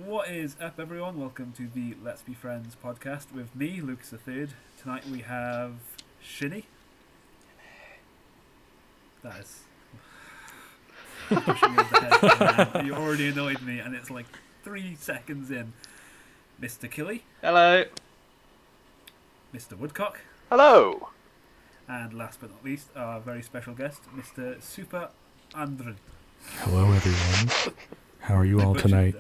What is up, everyone? Welcome to the Let's Be Friends podcast with me, Lucas III. Tonight we have Shinny. That is pushing me over the head. You already annoyed me, and it's like 3 seconds in. Mr. Killy. Hello. Mr. Woodcock. Hello. And last but not least, our very special guest, Mr. Superandrd. Hello, everyone. How are you all tonight?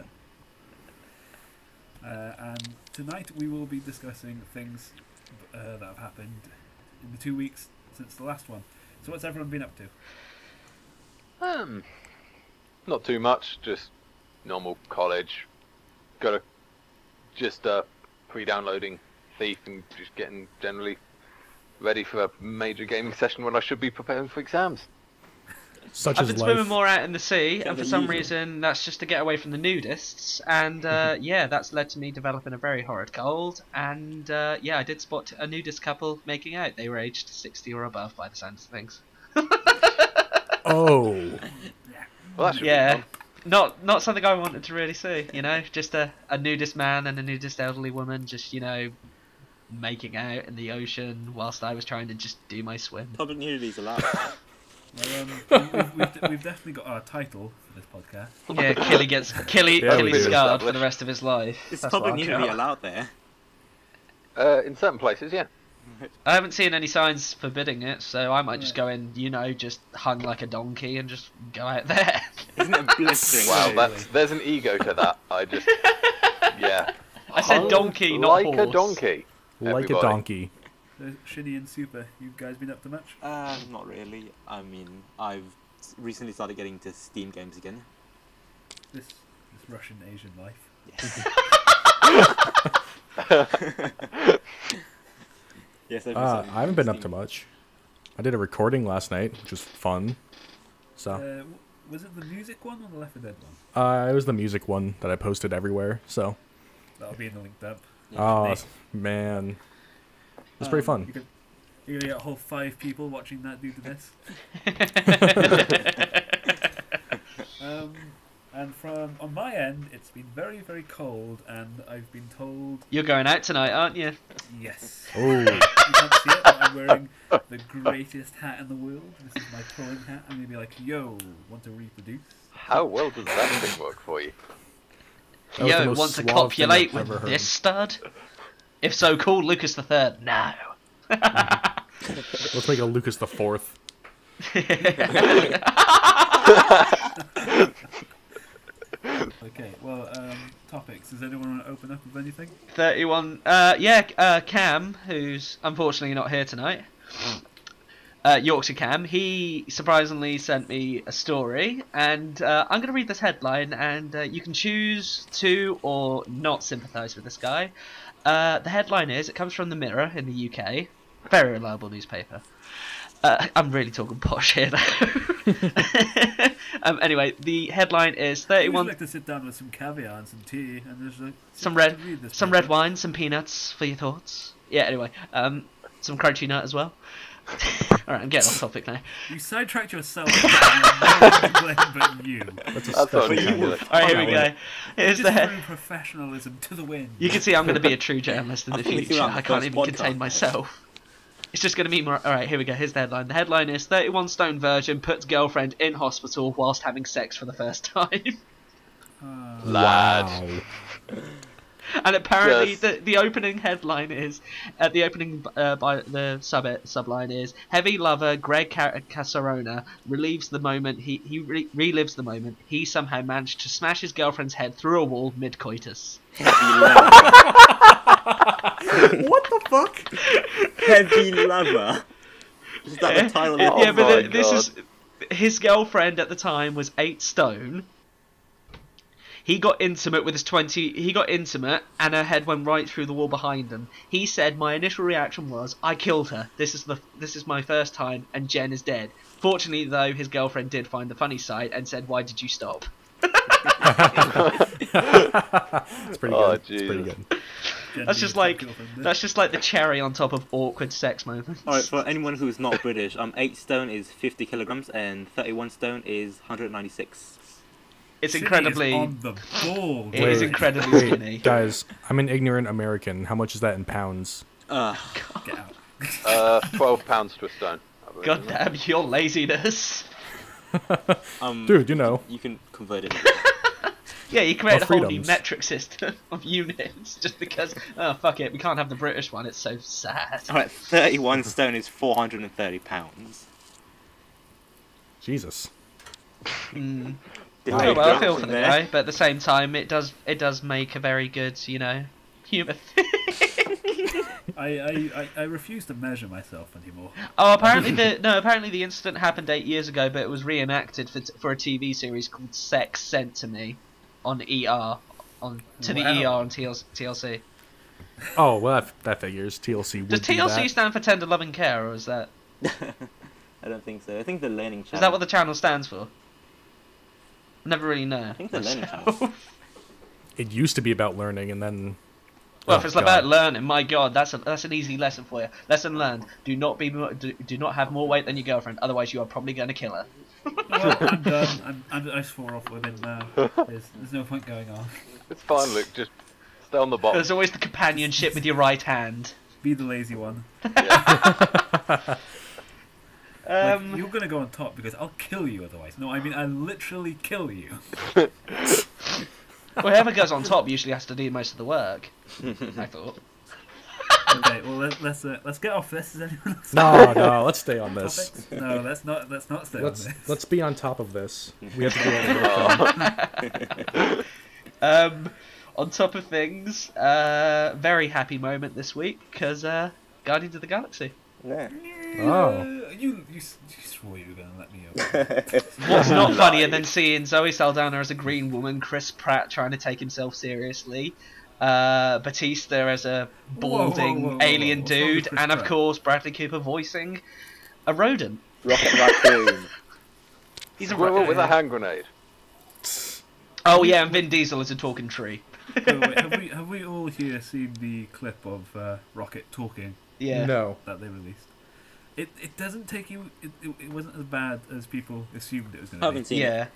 And tonight we will be discussing things that have happened in the 2 weeks since the last one. So what's everyone been up to? Not too much, just normal college. Just pre-downloading Thief and just getting generally ready for a major gaming session when I should be preparing for exams. I've been swimming more out in the sea, and for some reason that's just to get away from the nudists, and yeah, that's led to me developing a very horrid cold, and yeah, I did spot a nudist couple making out. They were aged 60 or above by the sounds of things. Oh. Well, that should be fun. Not something I wanted to really see, you know, just a nudist man and a nudist elderly woman just, you know, making out in the ocean whilst I was trying to just do my swim. Public nudity's allowed. Well, we've definitely got our title for this podcast. Yeah, Killy scarred for the rest of his life. Is public nudity allowed there? In certain places, yeah. I haven't seen any signs forbidding it, so I might just go in, you know, just hung like a donkey and just go out there. Isn't it blistering? Wow, there's an ego to that. Yeah. I said donkey, not like horse. a donkey. Like a donkey. Shinny and Super, you guys been up to much? Not really. I mean, I've recently started getting into Steam games again. This Russian Asian life. Yes. Yes, I haven't been up to much. I did a recording last night, which was fun. So. Was it the music one or the Left 4 Dead one? It was the music one that I posted everywhere. So. That'll be in the linked up. Oh man. It's pretty fun. You're gonna get a whole 5 people watching that do to this. And from on my end, it's been very, very cold, and I've been told You're going out tonight, aren't you? yes. Oh. You can't see it, but I'm wearing the greatest hat in the world. This is my pulling hat. I'm gonna be like, yo, want to reproduce? How well does that thing work for you? Yo, want to copulate with this stud? If so, call Lucas III now. Let's make a Lucas the Fourth. Okay, well, topics. Does anyone want to open up with anything? 31. Cam, who's unfortunately not here tonight. Yorkshire Cam, he surprisingly sent me a story, and I'm going to read this headline, and you can choose to or not sympathise with this guy. The headline is, it comes from the Mirror in the UK, very reliable newspaper. I'm really talking posh here though. Anyway, the headline is 31... I'd like to sit down with some caviar and some tea, and there's some red wine, some peanuts for your thoughts. Yeah, anyway, some crunchy nut as well. Alright, I'm getting off topic now. You sidetracked yourself. But you. That's all you. Alright, here we go. Here's the threw professionalism to the wind. You can see I'm going to be a true journalist in the future. I can't even contain podcast. myself. It's just going to be more... Alright, here we go. Here's the headline. The headline is 31 stone virgin puts girlfriend in hospital whilst having sex for the first time. Lad. And apparently the opening headline is... the opening by the subline is... Heavy lover Greg Casarona relives the moment... He relives the moment he somehow managed to smash his girlfriend's head through a wall mid-coitus. What the fuck? Heavy lover. Is that the title? Yeah, but this is his girlfriend at the time was 8 stone. He got intimate with his 20. He got intimate, and her head went right through the wall behind him. He said, "My initial reaction was, I killed her. This is my first time, and Jen is dead." Fortunately, though, his girlfriend did find the funny side and said, "Why did you stop?" It's pretty good. It's pretty good. That's just like the cherry on top of awkward sex moments. Alright, for anyone who's not British, 8 stone is 50 kilograms and 31 stone is 196. It's Shinny incredibly. is on the ball. It is Wait, incredibly skinny. Guys, I'm an ignorant American. How much is that in pounds? Get out. £12 to a stone. I believe, God isn't it? damn your laziness. Dude, you know. You can convert it. Yeah, you create a whole new freedoms. metric system of units just because, oh, fuck it, we can't have the British one, it's so sad. Alright, 31 stone is £430. Jesus. Mm. Did Oh, they well, I drop feel in for the there? guy, but at the same time, it does make a very good, you know, humour thing. I refuse to measure myself anymore. Oh, apparently the incident happened 8 years ago, but it was reenacted for a TV series called Sex Sent to Me on ER, the Wow. ER on TLC. Oh, well, that figures. TLC would Does do TLC that. stand for Tender Love and Care, or is that I don't think so. I think the learning channel. is that what the channel stands for? Never really know. I think the learning myself. channel. It used to be about learning, and then... Well, Oh, if it's God. about learning, my God, that's an easy lesson for you. Lesson learned: do not have more weight than your girlfriend, otherwise you are probably going to kill her. Well, I'm done. I swore off women now. There's no point going on. It's fine, Luke. Just stay on the bottom. There's always the companionship with your right hand. Be the lazy one. Yeah. Like, you're gonna go on top because I'll kill you otherwise. No, I mean I literally kill you. Well, whoever goes on top usually has to do most of the work. I thought. Okay, well let's get off this. Is anyone else? No, let's stay on this. Topics? No, let's not stay on this. Let's be on top of this. We have to do all the work. On top of things, very happy moment this week because Guardians of the Galaxy. Yeah. Oh. You swore you were gonna let me over. What's not funnier than seeing Zoe Saldana as a green woman, Chris Pratt trying to take himself seriously, Batista as a balding whoa, alien what's wrong with dude, Chris and of Pratt? course Bradley Cooper voicing a rodent. Rocket Raccoon. He's a Squirrel with a hand grenade. Oh yeah, and Vin Diesel is a talking tree. Wait, have we all here seen the clip of Rocket talking Yeah. No. that they released? It doesn't take you. It wasn't as bad as people assumed it was going to be. Haven't seen it. Yeah.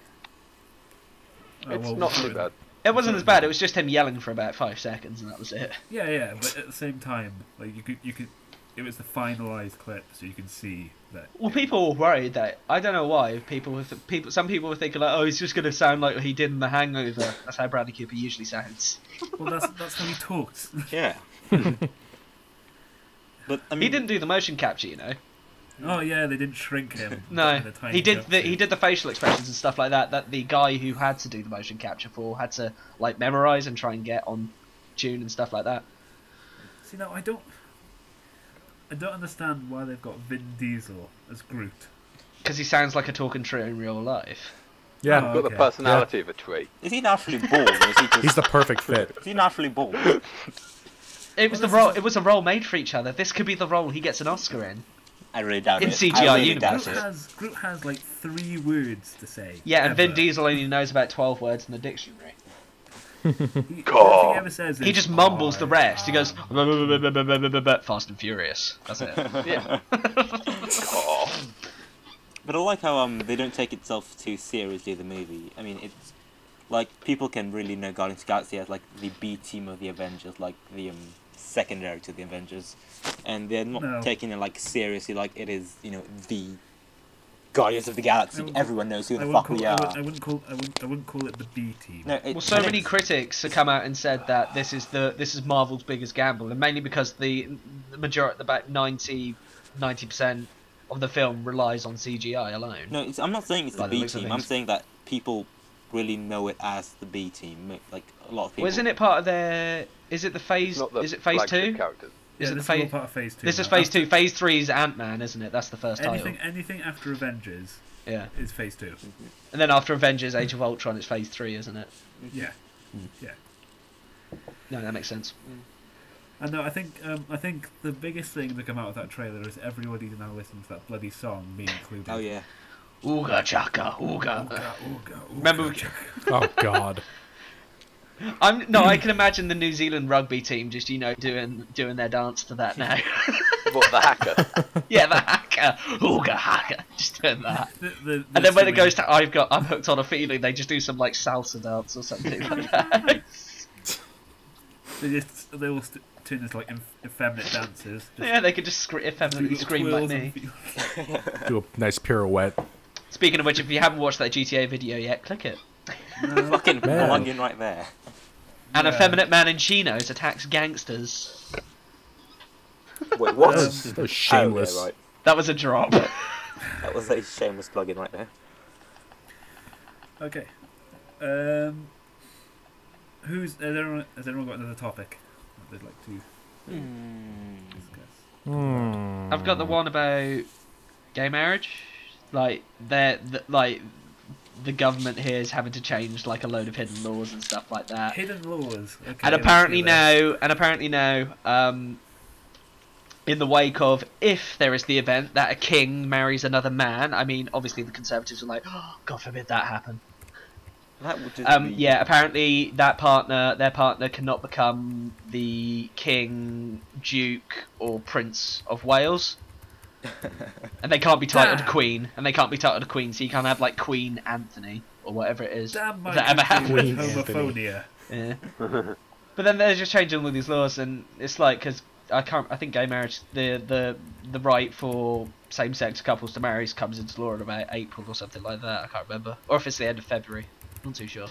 Oh, It's well, not too sorry. bad. It wasn't as bad. It was just him yelling for about 5 seconds, and that was it. Yeah, but at the same time, like you could. It was the finalized clip, so you can see that. Well, people were worried that I don't know why some people were thinking like, oh, he's just going to sound like he did in The Hangover. That's how Bradley Cooper usually sounds. Well, that's how he talks. Yeah. But I mean, He didn't do the motion capture, you know. Oh yeah, they didn't shrink him. No, in a tiny he did jumpsuit. the facial expressions and stuff like that. That the guy who had to do the motion capture for had to like memorize and try and get on tune and stuff like that. See, now I don't understand why they've got Vin Diesel as Groot. Because he sounds like a talking tree in real life. Yeah, Oh. Got the Okay. personality of a tree. is he naturally bald, or is he just? he's the perfect fit. Is he naturally bald? It was the role. It was a role made for each other. This could be the role he gets an Oscar in. I really doubt In it. CGI I really universe. doubt it. Groot has like 3 words to say. Yeah, and Vin ever. Diesel only knows about 12 words in the dictionary. The only thing he ever says He is, just mumbles the "I rest. He goes, am." Fast and Furious. That's it. Yeah. Oh. But I like how they don't take itself too seriously, the movie. I mean, it's like people can really know Guardians of the Galaxy as like the B team of the Avengers, like the secondary to the Avengers, and they're not No. taking it like seriously, like it is, you know, the Guardians of the Galaxy. wouldn't- Everyone knows who I the wouldn't fuck we call- are. I wouldn't call it the B team. No, Well, so many critics have come out and said that this is Marvel's biggest gamble, and mainly because the majority, about 90% of the film relies on CGI alone. No, I'm not saying it's By the the B looks of team. I'm things. saying that people really know it as the B team. Like a lot of people. Well, isn't it part of their? Is it the phase? Not the Is it phase flagship 2? characters. Yeah, Is it the this is all phase? part of phase 2. This is now. phase 2. Phase 3 is Ant-Man, isn't it? That's the first title. Anything after Avengers Yeah. is phase 2. And then after Avengers: Age of Ultron, it's phase 3, isn't it? Yeah. Yeah. No, that makes sense. And no, I think the biggest thing to come out of that trailer is everybody now listening to that bloody song, me included. Oh yeah. Ooga chaka, ooga. Ooga, ooga, Remember- ooga, chaka. Oh God. I can imagine the New Zealand rugby team just doing their dance to that now. What, the hacker? Yeah, the hack. haka, ooga haka. Just doing that. The And then when it silly- goes to I'm hooked on a feeling, they just do some like salsa dance or something like that. they all turn into like effeminate dancers. Just Yeah, they could just effeminately little scream like twirls me. and Do a nice pirouette. Speaking of which, if you haven't watched that GTA video yet, click it. Fucking Man. plug in right there. An Yeah. effeminate man in chinos attacks gangsters. Wait, what? That was shameless. Oh, yeah, right. That was a drop. That was a shameless plug in right there. Okay. Has everyone got another topic that they'd like to discuss? I've got the one about gay marriage. Like the government here is having to change like a load of hidden laws and stuff like that. Hidden laws. Okay, And apparently now, in the wake of if there is the event that a king marries another man, I mean, obviously the Conservatives are like, oh, God forbid that happen. That would just be... Yeah, apparently their partner cannot become the king, duke, or prince of Wales. And they can't be titled queen, so you can't have like Queen Anthony or whatever it is. That might that ever happened. Queen homophonia. Yeah. But then they're just changing all these laws, and it's like because I think gay marriage, the right for same-sex couples to marry comes into law in about April or something like that. I can't remember, or if it's the end of February. Not too sure.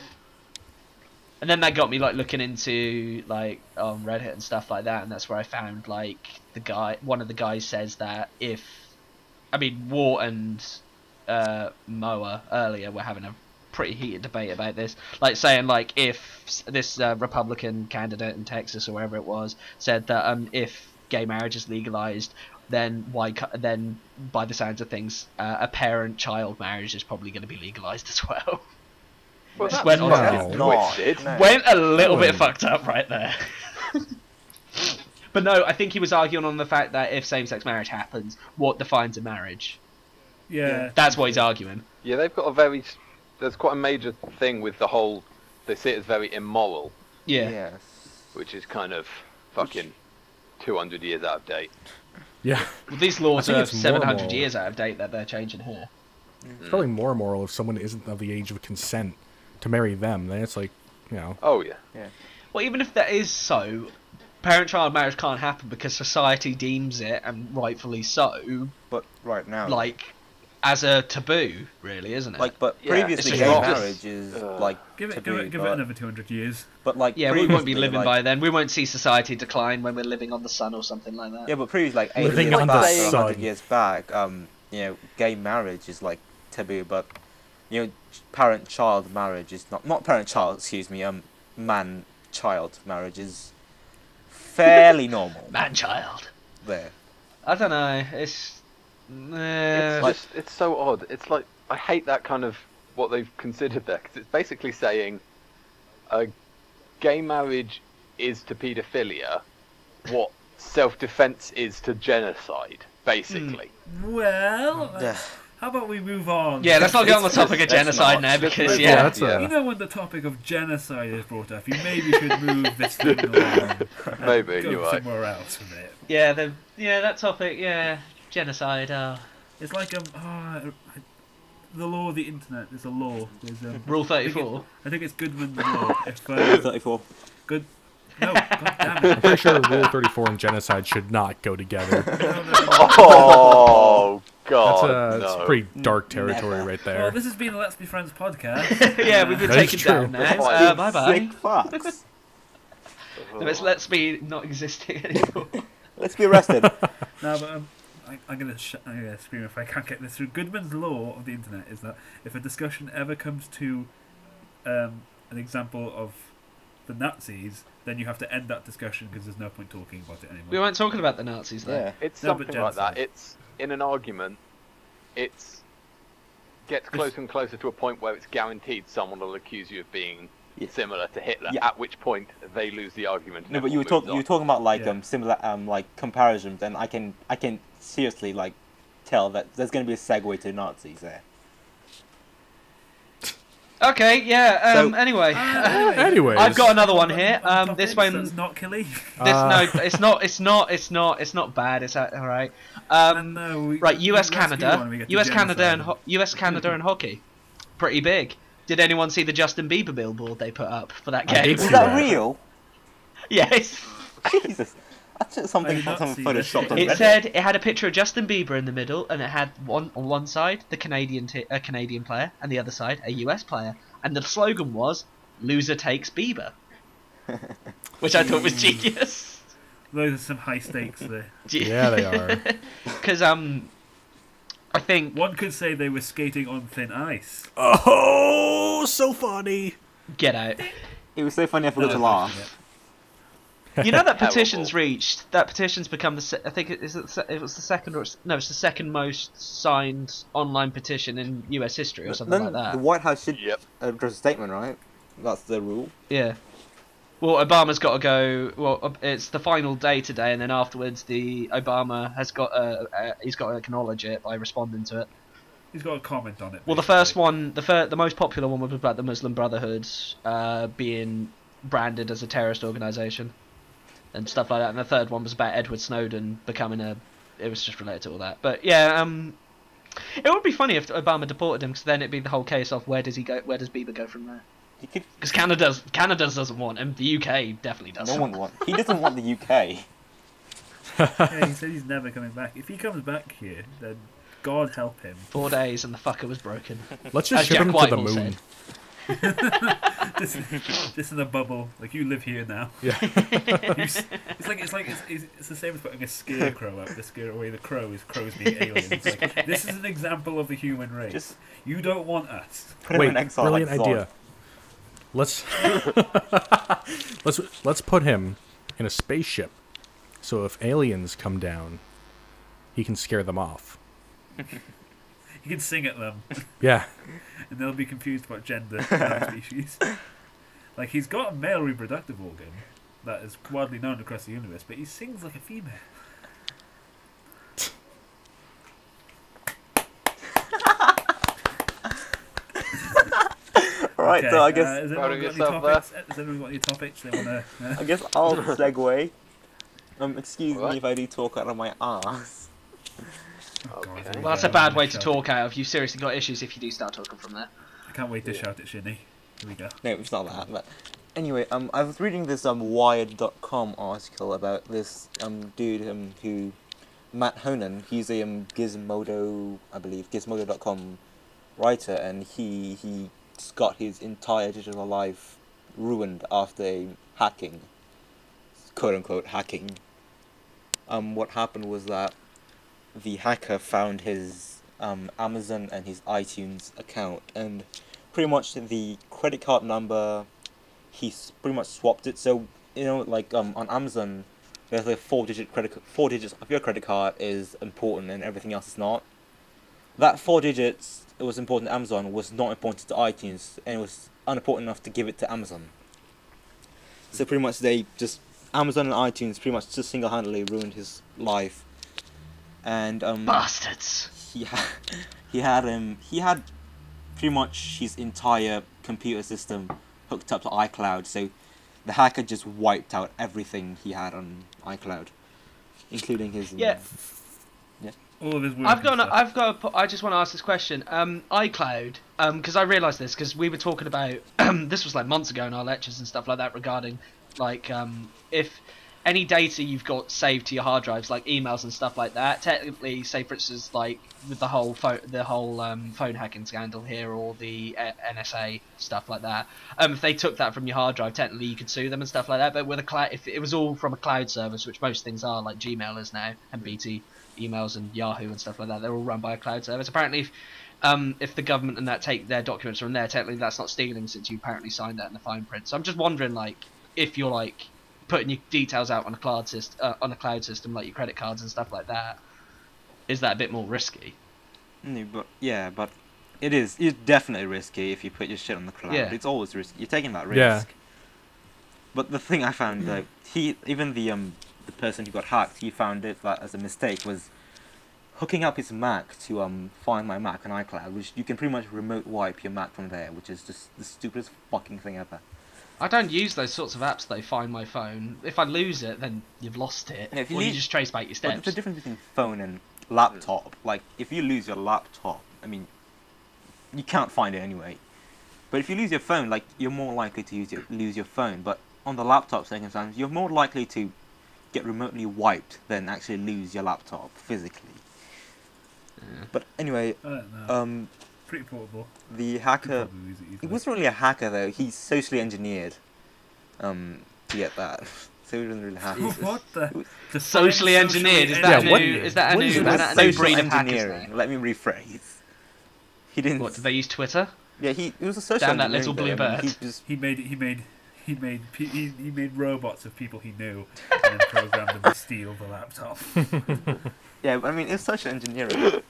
And then that got me like looking into like on Reddit and stuff like that, and that's where I found like one of the guys says that War and Moa earlier were having a pretty heated debate about this, like saying like if this Republican candidate in Texas or wherever it was said that if gay marriage is legalized, then then by the sounds of things a parent-child marriage is probably going to be legalized as well. Well, Just that's went on. twisted. No. Went a little bit fucked up right there. But no, I think he was arguing on the fact that if same-sex marriage happens, what defines a marriage? Yeah. That's what he's arguing. Yeah, they've got there's quite a major thing with the whole, they see it as very immoral, Yeah. Yes. which is kind of fucking 200 years out of date. Yeah. Well, these laws I think are it's more 700 moral. years out of date that they're changing here. It's probably more moral if someone isn't of the age of consent to marry them. Then it's like, you know. Oh, yeah. Well, even if that is so, parent-child marriage can't happen because society deems it, and rightfully so, But right now... like, as a taboo, really, isn't it? Like, but Yeah, previously it's gay just- marriage is, like, Give it taboo, but, another 200 years. but, like, yeah, we won't be previously, living like, by then. We won't see society decline when we're living on the sun or something like that. Yeah, but previously, like, 80 Living years on the back, or sun. 100 years back, you know, gay marriage is, like, taboo, but, you know, parent-child marriage is not parent-child, excuse me, man-child marriage is fairly normal Man-child. there. I don't know. It's It's so odd. It's like, I hate that kind of what they've considered there, because it's basically saying gay marriage is to paedophilia what self-defense is to genocide, basically. Well, how about we move on? yeah. Let's not get on the topic of Let's genocide not. now because Yeah, that's a- You know, when the topic of genocide is brought up, you maybe should move this thing along. And Maybe, go you're right. somewhere else with it. that topic, genocide. It's like the law of the internet is a law. There's Rule 34. I think it's Goodman's law. If 34. good, no, god damn it. I'm pretty sure Rule 34 and genocide should not go together. Oh, God, That's no. pretty dark territory Never. right Well, there. this has been a Let's Be Friends podcast. Yeah, we've been That is taken true. down now. Sick Bye bye. Sick fucks. Let's be not existing anymore. Let's be arrested. No, but I'm gonna scream if I can't get this through. Goodman's law of the internet is that if a discussion ever comes to an example of the Nazis, then you have to end that discussion because there's no point talking about it anymore. We weren't talking about the Nazis though. Yeah. It's No, but something like that. genocide. It's in an argument. It's gets closer and closer to a point where it's guaranteed someone will accuse you of being Yeah. similar to Hitler. Yeah. At which point they lose the argument. and No, but you were everyone moves talking about like Yeah. similar like comparisons, and I can seriously like tell that there's going to be a segue to Nazis there. Okay, yeah. So- anyway, Anyways. I've got another one here. This one. That's not Killy. No, it's not. It's not bad. It's all right. Right, US Canada, US Canada and hockey, pretty big. Did anyone see the Justin Bieber billboard they put up for that I game? did see Is that that. real? Yes. Jesus. That's something I did not from see photoshopped that. on It Reddit. said it had a picture of Justin Bieber in the middle, and it had on one side the Canadian player, and the other side a US player, and the slogan was "Loser takes Bieber," which I thought was genius. Those are some high stakes there. Yeah, they are. Because I think One could say they were skating on thin ice. Oh, so funny. get out. It was so funny I forgot to laugh. You know that Terrible. petition's become I think it was the second it's the second most signed online petition in US history or something Then like that. the White House should Yep. address a statement, right? That's the rule. Yeah. Well, Obama's got to go. Well, it's the final day today, and then afterwards, Obama has got he's got to acknowledge it by responding to it. He's got a comment on it. Well, the first one, the most popular one was about the Muslim Brotherhood being branded as a terrorist organisation and stuff like that, and the third one was about Edward Snowden becoming it was just related to all that. But yeah, it would be funny if Obama deported him, because then it'd be the whole case of where does he go? Where does Bieber go from there? He could. Because Canada doesn't want him. The UK definitely doesn't. No one want. He doesn't want the UK. Yeah, he said he's never coming back. If he comes back here, then God help him. 4 days and the fucker was broken. Let's just As ship Jack him to the Whitehall moon. said. This is a bubble. Like, you live here now. Yeah. It's the same as putting a scarecrow up to scare away the crows. Crows being aliens. Like, this is an example of the human race. Just- You don't want us. Put him Wait, in exile brilliant like Zod. idea. Let's let's put him in a spaceship, so if aliens come down, he can scare them off. You can sing at them, Yeah. and they'll be confused about gender and species. Like, he's got a male reproductive organ that is widely known across the universe, but he sings like a female. Right, Okay, so I guess has Proud anyone of got any yourself topics? Has everyone got any topics they want I to? guess I'll segue. Excuse Alright. me if I do talk out of my ass. Okay. Well, that's a bad way to talk out of. You've seriously got issues if you do start talking from there. I can't wait to shout at Shinny. Here we go. No, it's not that. But anyway, I was reading this Wired.com article about this dude who Matt Honan. He's a Gizmodo, I believe, Gizmodo.com writer, and he got his entire digital life ruined after hacking, quote unquote hacking. What happened was that the hacker found his Amazon and his iTunes account, and pretty much the credit card number, pretty much swapped it. So, you know, like on Amazon, there's like 4 digits of your credit card is important and everything else is not. That 4 digits, it was important to Amazon, was not important to iTunes, and it was unimportant enough to give it to Amazon. So pretty much Amazon and iTunes pretty much just single-handedly ruined his life. And Bastards. he had pretty much his entire computer system hooked up to iCloud, so the hacker just wiped out everything he had on iCloud, including his Yeah. All of his work. I just want to ask this question. iCloud, because I realised this because we were talking about this was like months ago in our lectures and stuff like that regarding like if any data you've got saved to your hard drives, like emails and stuff like that, technically, say for instance, like with the whole phone hacking scandal here or the NSA stuff like that, if they took that from your hard drive, technically you could sue them and stuff like that. But with a cloud, if it was all from a cloud service, which most things are, like Gmail is now, and BT emails and Yahoo and stuff like that, they're all run by a cloud service. Apparently, if the government and that take their documents from there, technically that's not stealing since you apparently signed that in the fine print. So I'm just wondering, like, if you're like putting your details out on a cloud system, like your credit cards and stuff like that, is that a bit more risky? No, but it's definitely risky if you put your shit on the cloud. Yeah. It's always risky. You're taking that risk. Yeah. But the thing I found, the person who got hacked, he found it that as a mistake was hooking up his Mac to find my Mac on iCloud, which you can pretty much remote wipe your Mac from there, which is just the stupidest fucking thing ever. I don't use those sorts of apps though. Find My Phone. If I lose it, then you've lost it. Yeah, if you or you leave- just trace back your Well, steps. there's a difference between phone and laptop. Like, if you lose your laptop, I mean, you can't find it anyway. But if you lose your phone, like, you're more likely to lose your phone. But on the laptop circumstance, you're more likely to get remotely wiped than actually lose your laptop physically. Yeah. But anyway, I don't know. Pretty portable. the Could hacker. probably use it He easily. wasn't really a hacker though. He's socially engineered to get that. So he wasn't really a hacker. What the? Define Socially engineered. Is that Yeah, a what- new? Is that a what new? is Is it? that a new Social breed of hackers engineering. now? Let me rephrase. He didn't. What did they use Twitter? Yeah, he was a social Damn that engineering little blue though. I mean, bird. he just He made robots of people he knew and then programmed them to steal the laptop. yeah. But I mean, it's social engineering.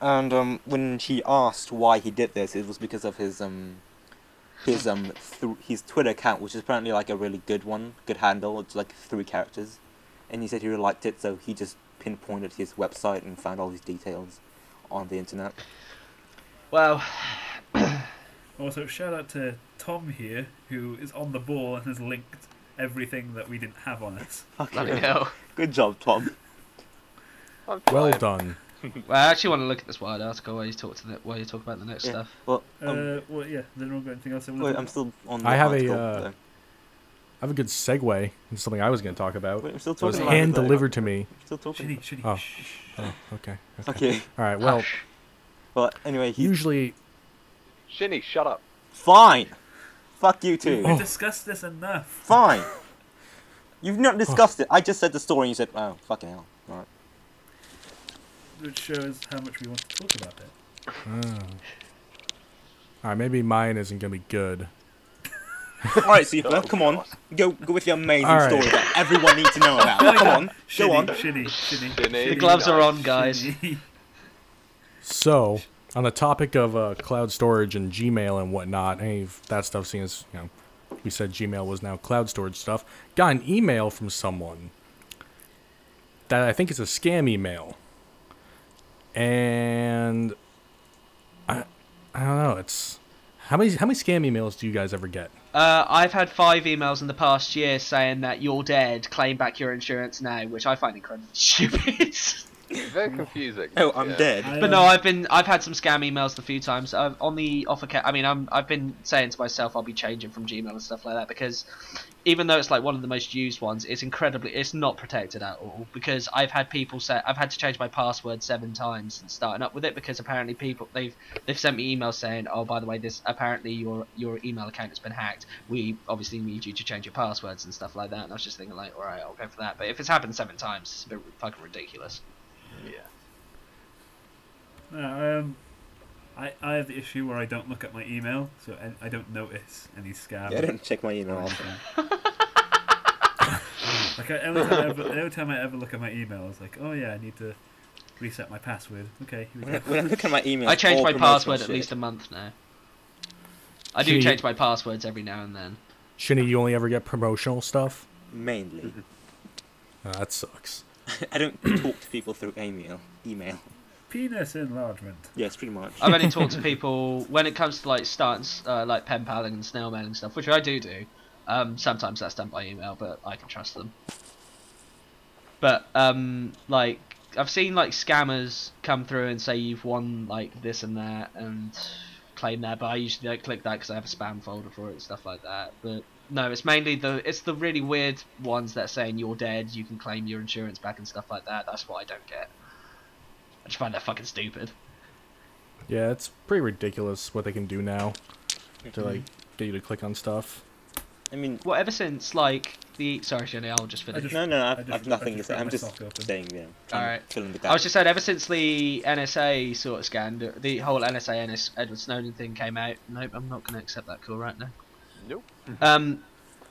And when he asked why he did this, it was because of his Twitter account, which is apparently like a really good one, good handle. It's like 3 characters, and he said he really liked it, so he just pinpointed his website and found all his details on the internet. Well, Also, shout out to Tom here, who is on the ball and has linked everything that we didn't have on us. bloody hell. Good job, Tom. I'm Well fine. done. Well, I actually want to look at this wide article while you talk about the next Yeah. stuff. Well, Well, yeah. Has anyone got anything else? wait, I'm still on the I have article, I have a good segue into something I was going to talk about. Wait, I'm still It was talking about hand it, though. delivered to me. I'm still talking. Shinny. Oh. Shh. Oh, okay. Okay. All right. Well, Hush. Well, anyway, he's usually Shinny, shut up. fine. Fuck you too. We discussed this enough. Fine. You've not discussed it. I just said the story and you said, oh, fucking hell. Alright. Which shows how much we want to talk about it. all right. Maybe mine isn't going to be good. Alright, Super, come on. Go with your amazing All right. story that everyone needs to know about. Come on, go on. Shinny. Shinny. The gloves are on, guys. Shinny. So, on the topic of cloud storage and Gmail and whatnot, any of that stuff, seeing as we said Gmail was now cloud storage stuff, got an email from someone that I think is a scam email, and I don't know. It's how many scam emails do you guys ever get? I've had 5 emails in the past year saying that you're dead, claim back your insurance now, which I find incredibly stupid. Very confusing. Oh, I'm Yeah. dead. But no, I've had some scam emails a few times. On the off account, I mean, I've been saying to myself I'll be changing from Gmail and stuff like that because even though it's like one of the most used ones, it's not protected at all. Because I've had people say I've had to change my password 7 times since starting up with it because apparently they've sent me emails saying, oh, by the way, this apparently your email account has been hacked. We obviously need you to change your passwords and stuff like that. And I was just thinking like, all right, I'll go for that. But if it's happened 7 times, it's a bit fucking ridiculous. Yeah. No, I have the issue where I don't look at my email, so I don't notice any scam. Yeah, I don't check my email or often. anything. Like every time I ever look at my email, it's like, oh yeah, I need to reset my password. Okay, here we go. When I look at my email, I change all my promotional password at shit. least a month now. I do Should you- change my passwords every now and then. Shinny, you only ever get promotional stuff? Mainly. That sucks. I don't talk to people through email. Penis enlargement. Yes, pretty much. I've only talked to people when it comes to like starting like pen paling and snail mailing stuff, which I do. Sometimes that's done by email, but I can trust them. But like I've seen like scammers come through and say you've won like this and that and claim that, but I usually don't click that because I have a spam folder for it and stuff like that. But no, it's mainly the really weird ones that are saying you're dead, you can claim your insurance back and stuff like that. That's what I don't get. I just find that fucking stupid. Yeah, it's pretty ridiculous what they can do now to like get you to click on stuff. I mean, Well, ever since like the sorry, Shinny, I'll just finish. just- no, I I've just nothing to say. grabbed I'm my just sock open. saying, yeah. Alright. Filling the I gap. was just saying, ever since the NSA sort of scandal, the whole NSA Edward Snowden thing came out. Nope, I'm not going to accept that call right now. Nope.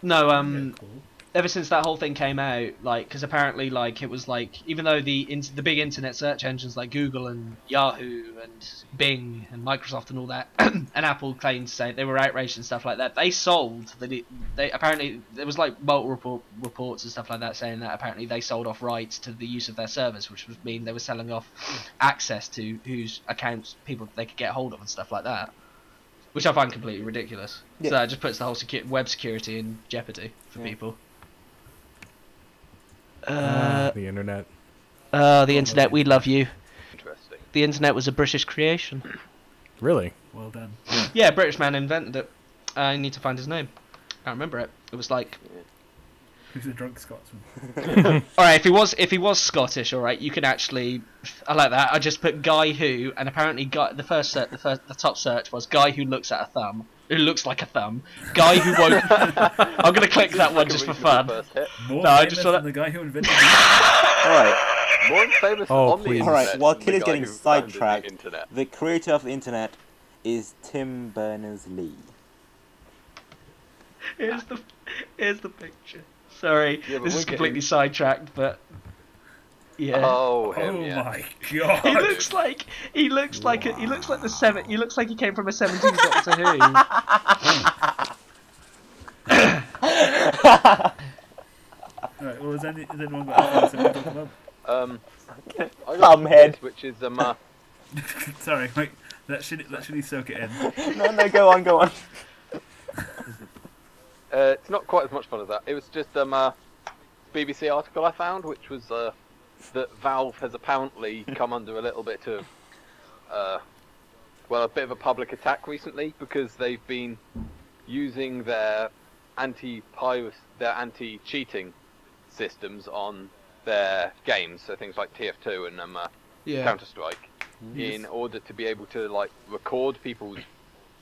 No, Yeah, cool. ever since that whole thing came out, like, because apparently, like, it was like, even though the big internet search engines like Google and Yahoo and Bing and Microsoft and all that, and Apple claimed to say they were outraged and stuff like that, they sold they apparently there was like multiple reports and stuff like that saying that apparently they sold off rights to the use of their servers, which would mean they were selling off access to whose accounts people they could get hold of and stuff like that. Which I find completely ridiculous. Yeah. So that just puts the whole web security in jeopardy for people. The internet. The internet, we love you. Interesting. The internet was a British creation. Really? Well done. Yeah, a British man invented it. I need to find his name. I can't remember it. It was like... Who's a drunk Scotsman? Alright, if he was Scottish, alright, you can actually... I like that. I just put Guy Who, and apparently the top search was Guy Who looks at a thumb. Who looks like a thumb. Guy Who won't... I'm going to click that one just for fun. More No, I famous just saw than that- the guy who invented Alright, More famous Oh, on the please. internet. alright, while than the Kid is guy getting who founded the sidetracked, internet. the creator of the internet is Tim Berners-Lee. Here's the picture. Sorry, Yeah, but this we're is completely getting- sidetracked, but... Yeah. Oh, Oh him, yeah. my god! He looks like he looks like he looks like he came from a 70s Doctor Who. Alright, well, has anyone got anything to talk about? I got Thumbhead. this, which is Sorry, wait, let Shinny soak it in. No, go on. it's not quite as much fun as that. It was just BBC article I found, which was that Valve has apparently come under a little bit of a bit of a public attack recently because they've been using their anti-cheating systems on their games, so things like TF2 and Yeah. Counter-Strike, in order to be able to like record people's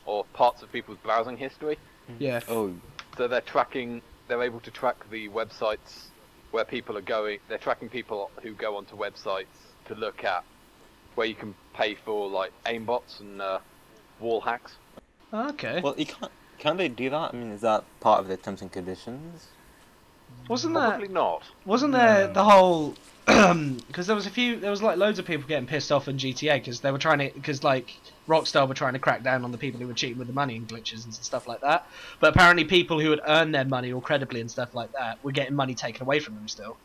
or parts of people's browsing history. Yeah. Oh, So they're able to track the websites where people are going. They're tracking people who go onto websites to look at where you can pay for like aimbots and wall hacks. Okay. well, you can't they do that? I mean, is that part of their terms and conditions? Wasn't Probably not. there the whole because there was like loads of people getting pissed off in GTA because like Rockstar were trying to crack down on the people who were cheating with the money and glitches and stuff like that. But apparently people who had earned their money all credibly and stuff like that were getting money taken away from them still.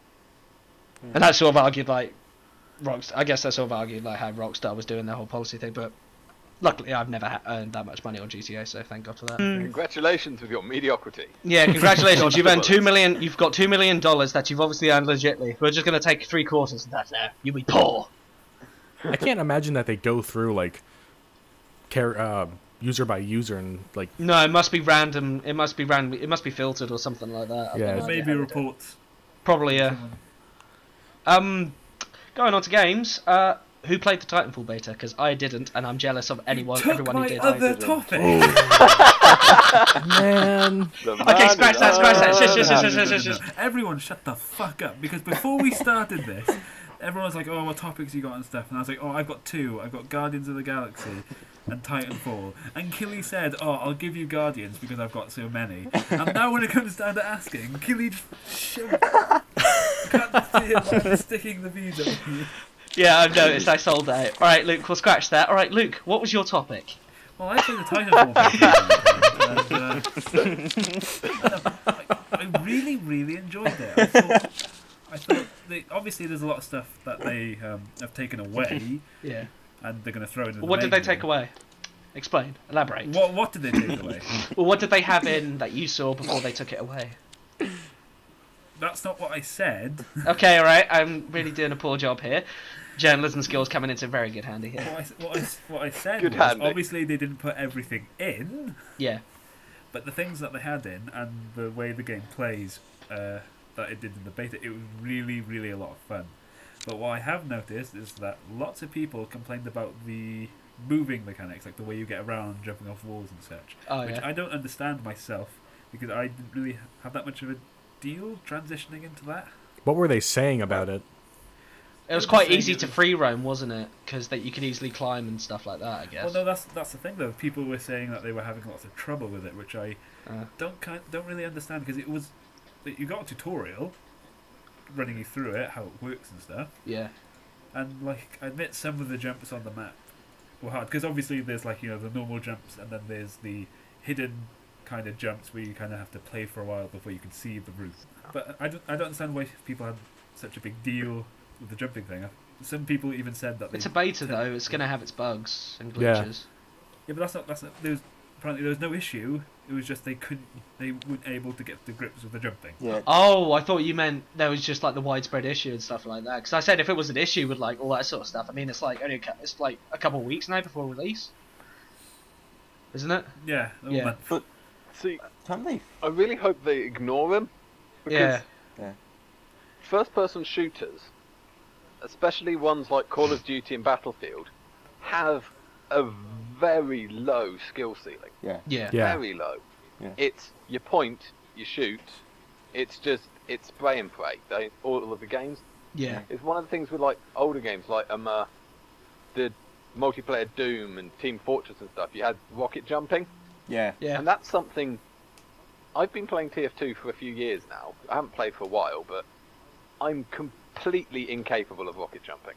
And that sort of argued like I guess that sort of argued like how Rockstar was doing their whole policy thing, but luckily I've never earned that much money on GTA, so thank God for that. Congratulations with your mediocrity. Yeah, congratulations. You've earned Bullets. $2 million. You've got $2 million that you've obviously earned legitly. We're just gonna take 3/4 of that now. You'll be poor. I can't imagine that they go through like user by user and like No, it must be random. It must be random. It must be filtered or something like that. I Yeah, have no idea Maybe how they do it. reports. Probably, yeah. Going on to games. Who played the Titanfall beta? Because I didn't, and I'm jealous of everyone who did. Other topic. man. Okay, scratch that. Shush. Everyone, shut the fuck up! Because before we started this, everyone was like, "Oh, what topics you got and stuff?" And I was like, "Oh, I've got two. I've got Guardians of the Galaxy and Titanfall." And Killy said, "Oh, I'll give you Guardians because I've got so many." And now when it comes down to asking, Killy just shoved. I can't feel sticking the views up here. Yeah, I've noticed. I sold out. All right, Luke, we'll scratch that. All right, Luke, what was your topic? Well, I played the Titanfall beta, and I really enjoyed it. I thought obviously there's a lot of stuff that they have taken away, Yeah. and they're going to throw in. Well, what did they take away? Explain. Elaborate. What did they take away? Well, what did they have in that you saw before they took it away? That's not what I said. Okay, all right. I'm really doing a poor job here. Journalism skills coming into very good handy here. What I said Good was handy. obviously they didn't put everything in, Yeah. but the things that they had in and the way the game plays that it did in the beta, it was really a lot of fun. But what I have noticed is that lots of people complained about the moving mechanics, like the way you get around, jumping off walls and such, Oh, which yeah. I don't understand myself because I didn't really have that much of a deal transitioning into that. What were they saying about it? It was quite easy to free roam, wasn't it? Because you can easily climb and stuff like that, I guess. Well, no, that's the thing though. People were saying that they were having lots of trouble with it, which I Uh. don't really understand because it was you got a tutorial running you through it, how it works and stuff. Yeah. And like, I admit some of the jumps on the map were hard because obviously there's like the normal jumps and then there's the hidden kind of jumps where you kind of have to play for a while before you can see the route. But I don't understand why people had such a big deal with the jumping thing. Some people even said that It's a beta though. It's going to have its bugs and glitches. Yeah, but that's not. Apparently there was no issue. It was just they weren't able to get the grips with the jumping. Yeah. Oh, I thought you meant there was just like the widespread issue and stuff like that. Because I said if it was an issue with like all that sort of stuff, I mean it's like it's like a couple of weeks now before release, isn't it? Yeah. Yeah. Month. But see, Can't they? I really hope they ignore them. Because Yeah. first-person shooters, especially ones like Call of Duty and Battlefield, have a very low skill ceiling. Yeah. Yeah. Very low. Yeah. It's you point, you shoot. It's spray and pray. All of the games. Yeah. It's one of the things with like older games, like the multiplayer Doom and Team Fortress and stuff. You had rocket jumping, Yeah. Yeah. and that's something. I've been playing TF2 for a few years now. I haven't played for a while, but I'm completely incapable of rocket jumping.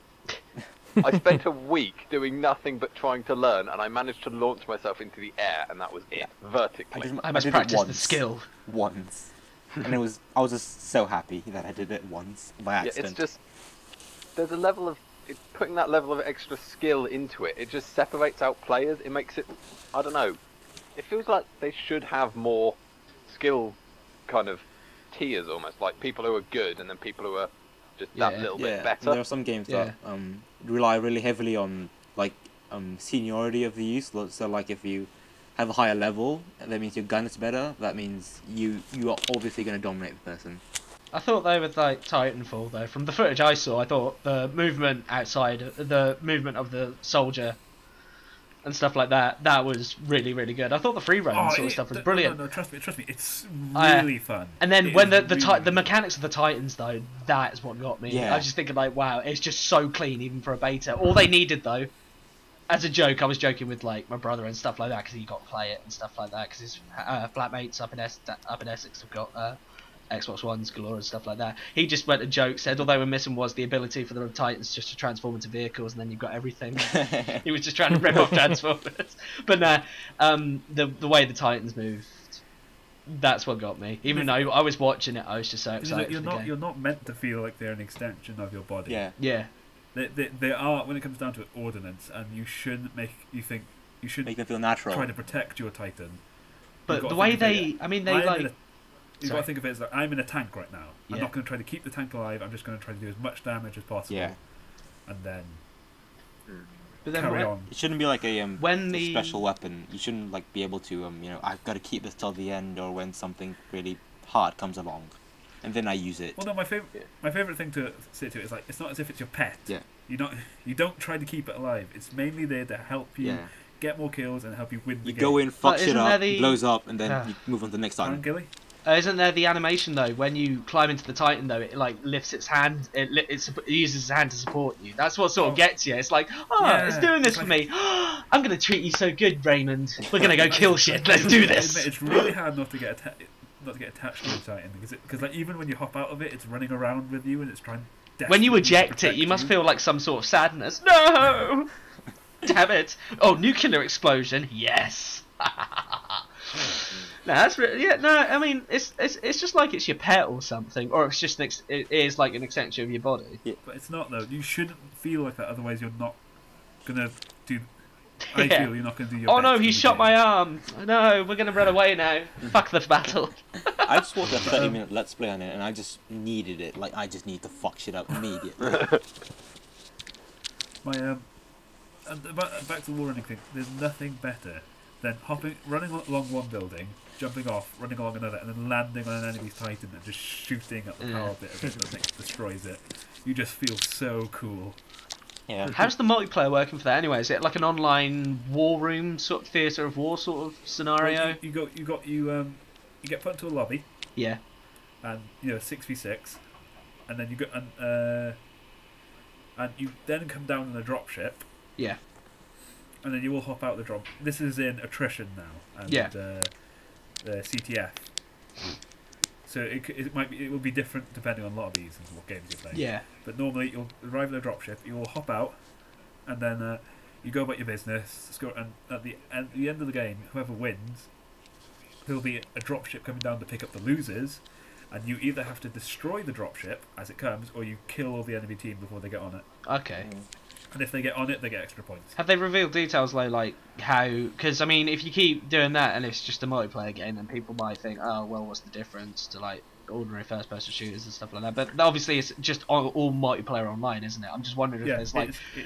I spent a week doing nothing but trying to learn, and I managed to launch myself into the air, and that was it, vertically. I must did it practice the once. skill. Once. And I was just so happy that I did it once by Yeah, accident. it's just there's a level of putting that level of extra skill into it. It just separates out players. It makes it, I don't know. It feels like they should have more skill kind of tiers, almost like people who are good and then people who are just that Yeah. little yeah. bit better. There are some games that rely really heavily on like seniority of the use. So like if you have a higher level, that means your gun is better. That means you are obviously going to dominate the person. I thought though with like Titanfall though, from the footage I saw, I thought the movement outside, the movement of the soldier and stuff like that, that was really, really good. I thought the free roam sort of stuff was brilliant. No, trust me, it's really fun. And then It when is the mechanics of the Titans though, that is what got me. Yeah. I was just thinking like, wow, it's just so clean even for a beta. All they needed though, as a joke, I was joking with like my brother and stuff like that because he got to play it and stuff like that because his flatmates up in Essex have got Xbox Ones galore and stuff like that. He just went and joked, said all they were missing was the ability for the Titans just to transform into vehicles, and then you've got everything. He was just trying to rip off Transformers. But nah, the way the Titans moved, that's what got me. Even though I was watching it, I was just so excited. You're not meant to feel like they're an extension of your body. Yeah. Yeah. They are, when it comes down to it, ordnance, and you shouldn't make them feel natural. try to protect your Titan. But the way they You've got to think of it as like, I'm in a tank right now. Yeah. I'm not going to try to keep the tank alive. I'm just going to try to do as much damage as possible. Yeah. And then But then carry on. It shouldn't be like a when a special weapon. You shouldn't like be able to I've got to keep this till the end, or when something really hard comes along, and then I use it. Well, no, my favorite thing to say to it is like, it's not as if it's your pet. Yeah. You don't try to keep it alive. It's mainly there to help you Yeah. get more kills and help you win the You game. go in, fuck But shit isn't up, there blows up, and then you move on to the next Aaron time. Gilly? Isn't there the animation though? When you climb into the Titan though, it like lifts its hand. It uses its hand to support you. That's what sort of gets you. It's like, it's doing this it's for me. I'm gonna treat you so good, Raymond. We're gonna go kill shit. Let's do this. It's really hard not to get attached to a Titan because like even when you hop out of it, it's running around with you and it's trying. When you desperately to eject it, protect you must feel like some sort of sadness. No, damn it! Oh, nuclear explosion. Yes. No, that's I mean, it's just like it's your pet or something, or it's just it is like an extension of your body. Yeah. But it's not though. You shouldn't feel like that. Otherwise, you're not gonna do. I Yeah. feel you're not gonna do your. Oh best no, in he the shot game. my arm. No, we're gonna run away now. Fuck the battle. I just watched a 30-minute Let's Play on it, and I just needed it. Like, I just need to fuck shit up immediately. My and back to the wall running thing. There's nothing better than running along one building, jumping off, running along another, and then landing on an enemy's Titan and just shooting at the power bit of it that destroys it. You just feel so cool. Yeah. How's the multiplayer working for that anyway? Is it like an online war room sort of theatre of war sort of scenario? You get put into a lobby, Yeah. and 6v6, and then you go and you then come down in a dropship. Yeah. And then you will hop out the drop. This is in attrition now, and Yeah. the CTF. So it will be different depending on a lot of these and what games you're playing. Yeah. But normally you'll arrive at a dropship, you'll hop out, and then you go about your business. And at the end of the game, whoever wins, there'll be a dropship coming down to pick up the losers, and you either have to destroy the dropship as it comes, or you kill all the enemy team before they get on it. Okay. And if they get on it, they get extra points. Have they revealed details though, like how? Because I mean, if you keep doing that and it's just a multiplayer game, then people might think, oh well, what's the difference to like ordinary first-person shooters and stuff like that? But obviously, it's just all multiplayer online, isn't it? I'm just wondering if there's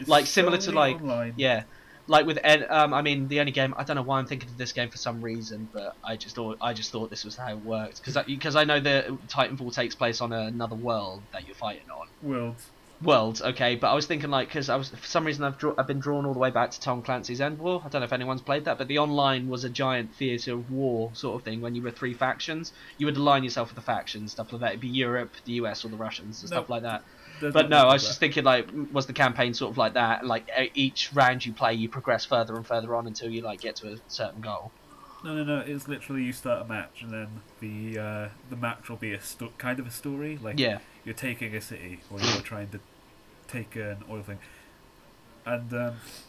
like similar to like online. Yeah, like with I mean, the only game, I don't know why I'm thinking of this game for some reason, but I just thought this was how it worked because I know that Titanfall takes place on another world that you're fighting on. Worlds, okay, but I was thinking like because for some reason I've been drawn all the way back to Tom Clancy's End War. I don't know if anyone's played that, but the online was a giant theatre of war sort of thing. When you were 3 factions, you would align yourself with the factions, stuff like that. It'd be Europe, the US, or the Russians and stuff like that. But no, I was just thinking like, was the campaign sort of like that? Like each round you play, you progress further and further on until you like get to a certain goal. No. It's literally you start a match, and then the match will be kind of a story. Like you're taking a city, or you're trying to take an oil thing. And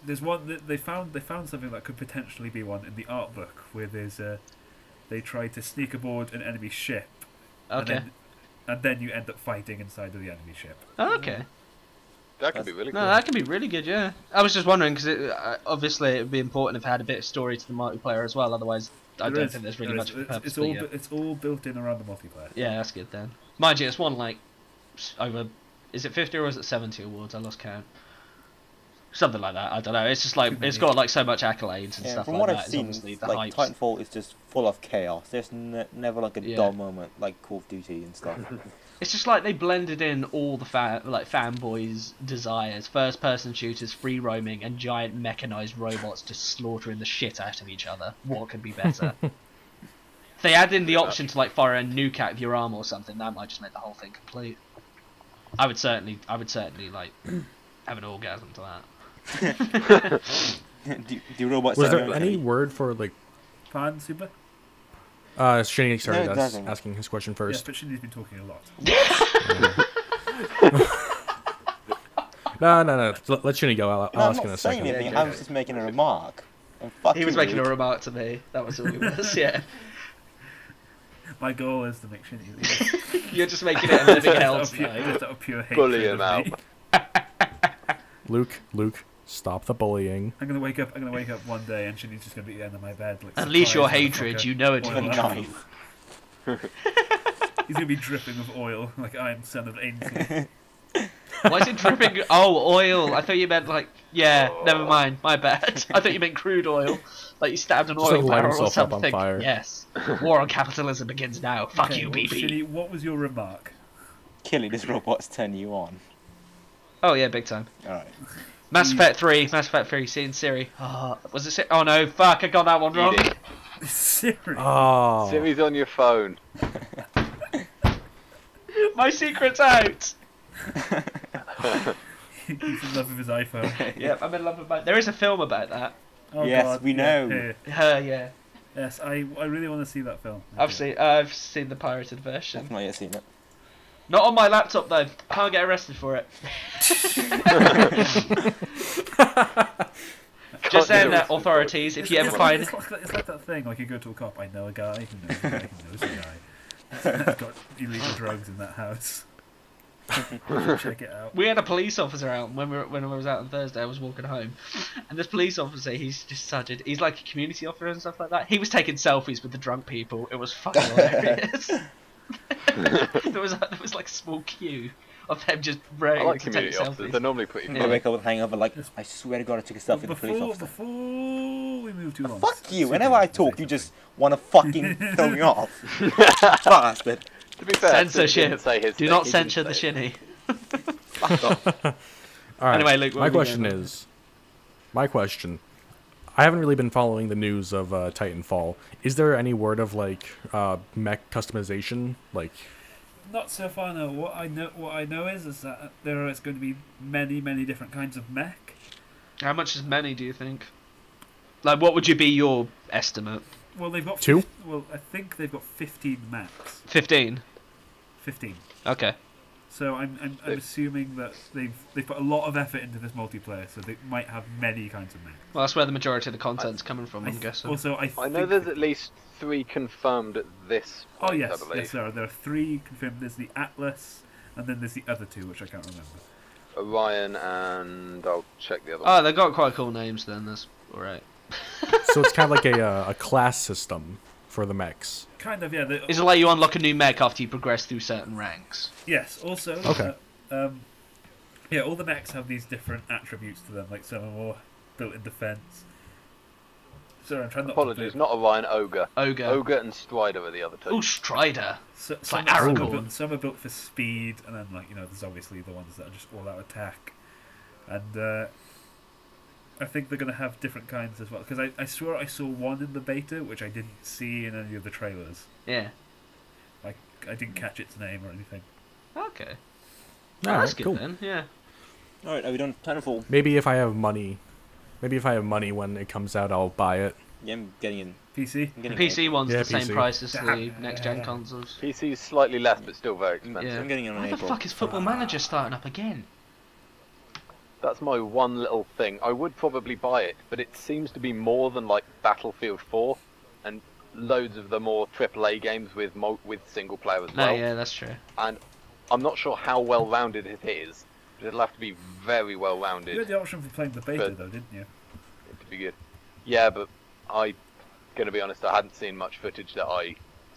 there's one that they found something that could potentially be one in the art book, where they try to sneak aboard an enemy ship. Okay. And then you end up fighting inside of the enemy ship. Oh, okay. That could be really cool. No, that can be really good, yeah. I was just wondering, because obviously it would be important if it had a bit of story to the multiplayer as well, otherwise I don't think there's really much of a purpose. It's all built in around the multiplayer. Yeah, that's good then. Mind you, it's won like over, is it 50 or is it 70 awards? I lost count. Something like that, I don't know. It's just like, it's got like so much accolades and stuff from like what that. I've seen, the like hypes. Titanfall is just full of chaos. There's never like a dull moment like Call of Duty and stuff. It's just like they blended in all the fanboys' desires: first-person shooters, free roaming, and giant mechanized robots just slaughtering the shit out of each other. What could be better? If they add in the option to like fire a nuke out of your arm or something, that might just make the whole thing complete. I would certainly like have an orgasm to that. do robots? Was there any word for like? Pardon, Super? Shinny started that's asking his question first. Yes, but Shinny's been talking a lot. No. Let Shinny go. I'll ask in a second. Anything. I was just making a remark. He was making a remark to me. That was all he was. Yeah. My goal is to make Shinny leave. You're just making it a living hell Just tonight. out of pure hatred. Bully him out. Luke, stop the bullying. I'm gonna wake up one day and Shinny's just gonna be at the end of my bed. Like, Unleash your hatred. You know it. Oil Knife. He's gonna be dripping with oil, like I'm son of Ainsley. Why is it dripping? Oh, oil. I thought you meant like, yeah, never mind. My bad. I thought you meant crude oil. Like you stabbed an Just oil like light barrel or himself up on something. fire. Yes. War on capitalism begins now. Fuck Okay, you, well, BB. Shinny, what was your remark? Killing this robot's turn you on. Oh yeah, big time. Alright. Mass Effect 3, seeing Siri. Oh, was it Siri? Oh no, fuck, I got that one wrong. Siri. Oh. Siri's on your phone. My secret's out. He's in love with his iPhone. Yep, I'm in love with my... There is a film about that. Oh, Yes, God, we know. Yeah. Yes, I really want to see that film. I've seen the pirated version. I've not yet seen it. Not on my laptop though. Can't get arrested for it. Just saying that, authorities, if you ever find... It's like that thing, like you go to a cop, I know a guy who knows a guy who knows a guy. That's got illegal drugs in that house. Check it out. We had a police officer out when I was out on Thursday. I was walking home, and this police officer, he's like a community officer and stuff like that. He was taking selfies with the drunk people. It was fucking hilarious. there was like a small queue of them just ready I like to take community selfies. officers. They're normally pretty I fun. wake up with hangover like, I swear to God I took a selfie with the police officer. Before we move too long. Fuck you, whenever I talk you just want to fucking throw me off. Bastard. To be fair, Censorship. Do not censor the Shinny. Shinny. Fuck off. All right. Anyway, Luke, my question. I haven't really been following the news of Titanfall. Is there any word of like mech customization? Like, not so far. No. What I know is that there is going to be many different kinds of mech. How much is many, do you think? Like, what would be your estimate? Well, they've got 2? Well, I think they've got 15 max. 15. 15. Okay. So I'm assuming that they've put a lot of effort into this multiplayer, so they might have many kinds of maps. Well, that's where the majority of the content's coming from, I'm guessing. Also, I know there's at least 3 confirmed at this point, Oh yes, I believe. yes, there are 3 confirmed. There's the Atlas, and then there's the other 2, which I can't remember. Orion, and I'll check the other Oh, one. they've got quite cool names then, that's alright. So it's kind of like a class system for the mechs. Kind of, yeah. Is it like you unlock a new mech after you progress through certain ranks? Yes. Also, Okay. yeah, all the mechs have these different attributes to them. Like some are more built in defense. Sorry, I'm trying not Apologies, to. not Orion, Ogre. Ogre. Ogre and Strider are the other 2. Oh, Strider. So, It's like some are Aragorn. built- some are built for speed, and then there's obviously the ones that are just all out attack, and I think they're going to have different kinds as well. Because I swear I saw one in the beta, which I didn't see in any of the trailers. Yeah. Like I didn't catch its name or anything. Okay. All Oh, that's right, good cool. then, yeah. Alright, are we done? Titanfall. Maybe if I have money when it comes out, I'll buy it. Yeah, I'm getting in. PC. I'm The getting PC one's Yeah, the same PC. price as the Damn. next-gen consoles. PC's slightly less, but still very expensive. Yeah. I'm getting in on Why the April. fuck is Football Manager starting up again? That's my one little thing. I would probably buy it, but it seems to be more than like Battlefield 4 and loads of the more AAA games with single player as No, well. yeah, that's true. And I'm not sure how well rounded it is, but it'll have to be very well You rounded had the option for playing the beta But- though, didn't you? to be good. Yeah, but gonna be honest, I hadn't seen much footage that I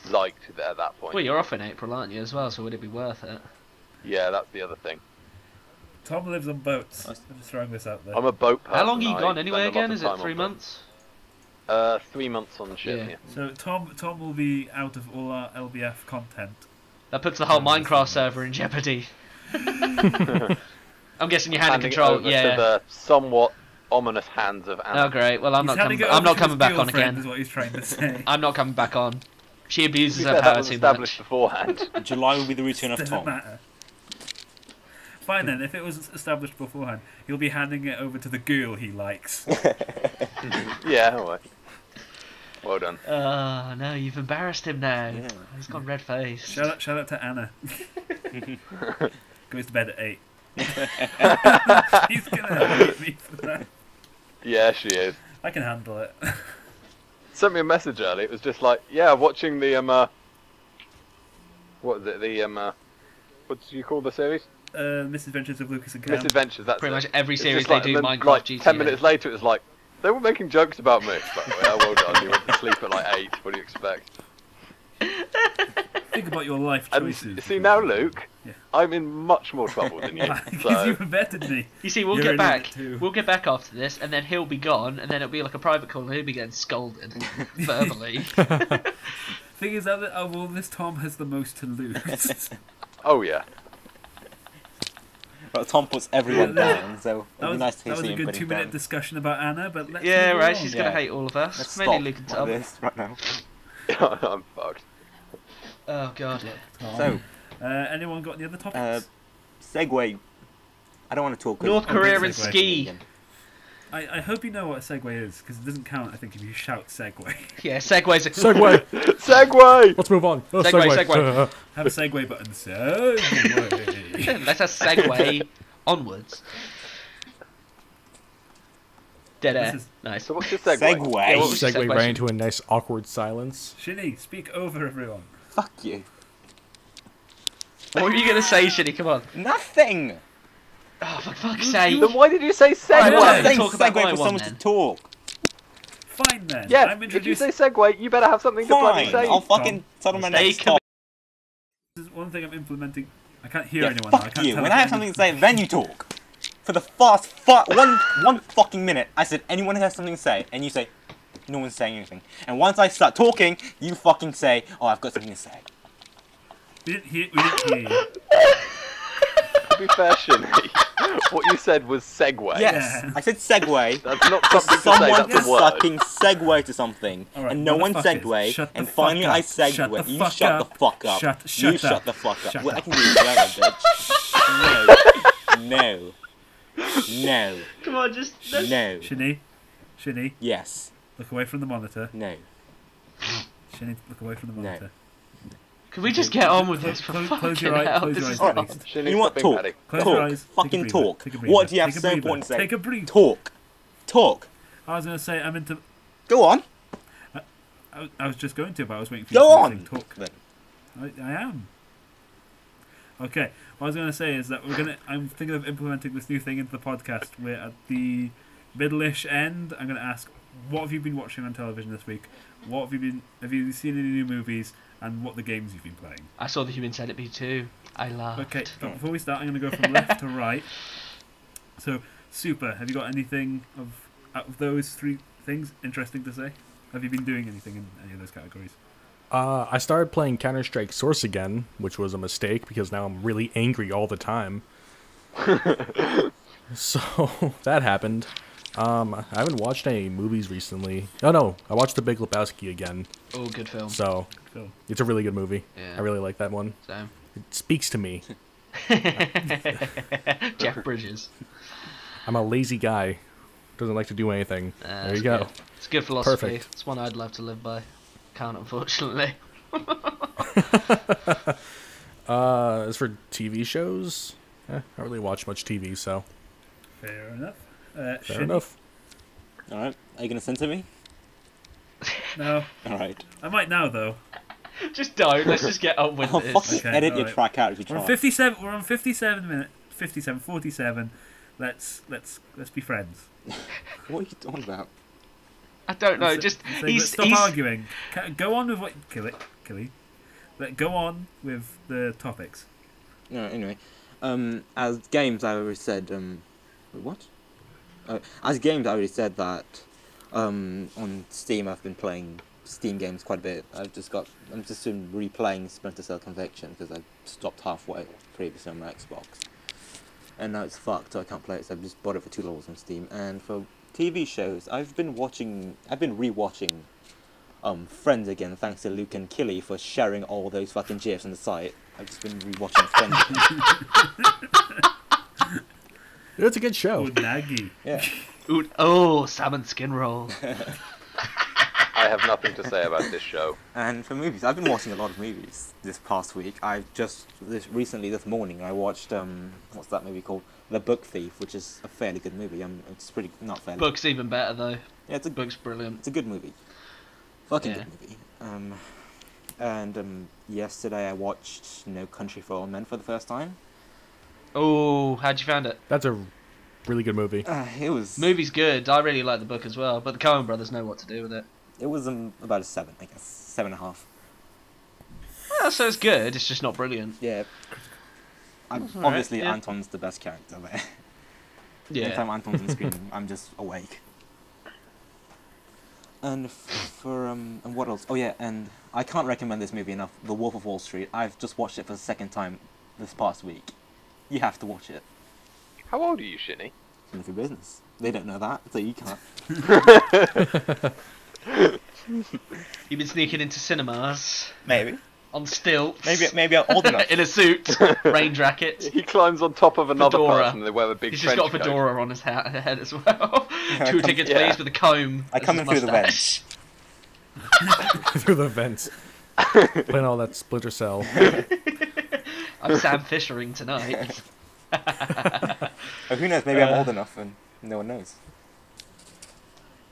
liked at that point. Well, you're off in April, aren't you, as well, so would it be worth it? Yeah, that's the other thing. Tom lives on boats. I'm just throwing this out there. I'm a boat person. How long are you I gone spend anyway a lot again? of Is time it on 3 boats. months? 3 months on ship, Yeah. yeah. So Tom will be out of all our LBF content. That puts the whole Minecraft server in jeopardy. I'm guessing you're handing Handing it control, over yeah. to the somewhat ominous hands of Anna. Oh great, well I'm He's not handing coming. it I'm over not to coming his back on girlfriend, again. Is what he's trying to say. I'm not coming back on. She To abuses be her fair, that power was too established much. beforehand. July will be the return of Doesn't Tom. matter. Fine then, if it was established beforehand, he'll be handing it over to the girl he likes. Yeah, alright. Well done. Oh no, you've embarrassed him now. Yeah. He's gone red faced. Shout out to Anna. Goes to bed at 8. He's gonna hate me for that. Yeah, she is. I can handle it. Sent me a message earlier. It was just like, yeah, watching the what is it? The what do you call the series? Misadventures of Lucas and Cam. Misadventures. That's Pretty it. much every It's series just like, they do and then, Minecraft like, GTA. 10 minutes later, it was like they were making jokes about me. It's like, well, well done. You went to sleep at like 8. What do you expect? Think about your life And choices. see now, Luke, Yeah. I'm in much more trouble than you. Because So you invented me. You see, we'll You're get in back. it too. We'll get back after this, and then he'll be gone, and then it'll be like a private call, and he'll be getting scolded verbally. Thing is, out of all this, Tom has the most to lose. oh yeah, Well, Tom puts everyone Yeah, down, so That it'd was, be nice to that was see a him good putting 2-minute down. discussion about Anna, but let's Yeah, move right. on. She's gonna Yeah. hate all of us. Let's Mainly stop Luke and Tom. this right now. I'm fucked. Oh god. So, Anyone got any other topics? Segway. I don't want to talk. North Oh, Korea big and segue. ski. I hope you know what a segue is, because it doesn't count, I think, if you shout segue. Yeah, segways. Are Segway. Segway. Let's move on. Oh, Segway, segway. Have a segue button. Segway. Let us segue onwards. Dead air. This is- Nice. So what's your segue? Segway. Yeah, what was your Segue segue? right into a nice awkward silence. Shinny, speak over everyone. Fuck you. What were you gonna say, Shinny? Come on. Nothing. Oh, for fuck's sake. Then why did you say Alright, segway? well, I'm saying talk about segue my for one someone then. to talk. Fine then. Yeah, I'm if you introducing. say segway, you better have something to bloody Fine. say. I'll fucking tell them my Stay next talk. This is one thing I'm implementing. I can't hear Yeah, anyone now. I fuck can't you. tell When if I have anyone- something to say, then you talk. For the first one fucking minute, I said anyone who has something to say, and you say no one's saying anything. And once I start talking, you fucking say, oh, I've got something to say. We didn't hear you. To be fair, Shinny, what you said was segway. Yes, Yeah. I said segue. That's not something to say, Someone that's to a word. fucking segue to something, Alright, and no one motherfuckers, segue, shut the and fuck finally up. I Shut the segue. You fuck shut up. the fuck up. Shut You up. shut the fuck up. Shut Well, I up. can do it forever, bitch. No. No. Come on, just. No. Shinny, Yes. look away from the monitor. No. Shinny, look away from the No. monitor. Can we just get on with this for Close your fucking eyes. hell? Close This your is eyes, not... please. Shinny, You want stop being talk? petty. Close your eyes. Talk. Take a Fucking breather. talk. Take a breather. What do you have Take a so breather. important to say? Take a breathe. Talk. Talk. I was going to say I'm into. Go on. I was just going to, but I was waiting for you Go to on. talk. Then. I am. Okay. What I was going to say is that I'm thinking of implementing this new thing into the podcast. Where at the middle-ish end, I'm going to ask, what have you been watching on television this week? Have you seen any new movies? And what the games you've been playing? I saw the Human Centipede too. I laughed. Okay, but before we start, I'm going to go from left to right. So, Super, have you got anything out of those three things interesting to say? Have you been doing anything in any of those categories? I started playing Counter-Strike Source again, which was a mistake because now I'm really angry all the time. So that happened. I haven't watched any movies recently. Oh no, I watched The Big Lebowski again. Oh, good film. So Phil. it's a really good movie. Yeah. I really like that one. So. It speaks to me. Jeff Bridges. I'm a lazy guy. Doesn't like to do anything. There you go. Good. It's good philosophy. Perfect. It's one I'd love to live by. Can't, unfortunately. As for TV shows, I don't really watch much TV, so Fair enough. fair Shinny? enough. All right. Are you gonna send to me? No. All right. I might now, though. Just don't. Let's just get on with I'll this. fucking Okay, edit your alright. track out if you We're try. on 57. We're on 57 minutes. 57, 47. Let's be friends. What are you talking about? I don't know. So- Just so he's stop arguing. Go on with what Killy. Go on with the topics. No, anyway, as games, I already said. Wait, what? As games, I already said that. On Steam, I've been playing Steam games quite a bit. I'm just been replaying Splinter Cell Conviction because I stopped halfway previously on my Xbox, and now it's fucked, so I can't play it. So I've just bought it for $2 on Steam. And for TV shows, I've been rewatching Friends again, thanks to Luke and Killy for sharing all those fucking GIFs on the site. I've just been rewatching Friends. It's a good show. Unagi. Yeah. Oh, salmon skin roll. I have nothing to say about this show. And for movies, I've been watching a lot of movies this past week. This morning, I watched what's that movie called? The Book Thief, which is a fairly good movie. It's pretty not fairly. Book's even better though. Yeah, Book's brilliant. It's a good movie. Fucking Yeah. good movie. Yesterday I watched No Country for Old Men for the first time. Oh, how'd you find it? That's a really good movie. It was Movie's good. I really like the book as well, but the Coen brothers know what to do with it. It was about a 7, I guess, 7.5. Well, so it's good. It's just not brilliant. Yeah. Alright, Obviously, yeah. Anton's the best character there. Yeah. Anytime Anton's on screen, I'm just awake. And and what else? Oh yeah, and I can't recommend this movie enough. The Wolf of Wall Street. I've just watched it for the second time this past week. You have to watch it. How old are you, Shinny? None of your business. They don't know that, so you can't. You've been sneaking into cinemas Maybe. on stilts. Maybe I'm old enough. in a suit, rain jacket. He climbs on top of another Fedora. person and they wear a big He's just trench got a coat. fedora on his head as well. Yeah, I 2 come- tickets, yeah. please, with a comb. I as come his in through the mustache. Through the vents. Playing all that Splinter Cell. I'm Sam Fishering tonight. Oh, who knows? Maybe I'm old enough and no one knows.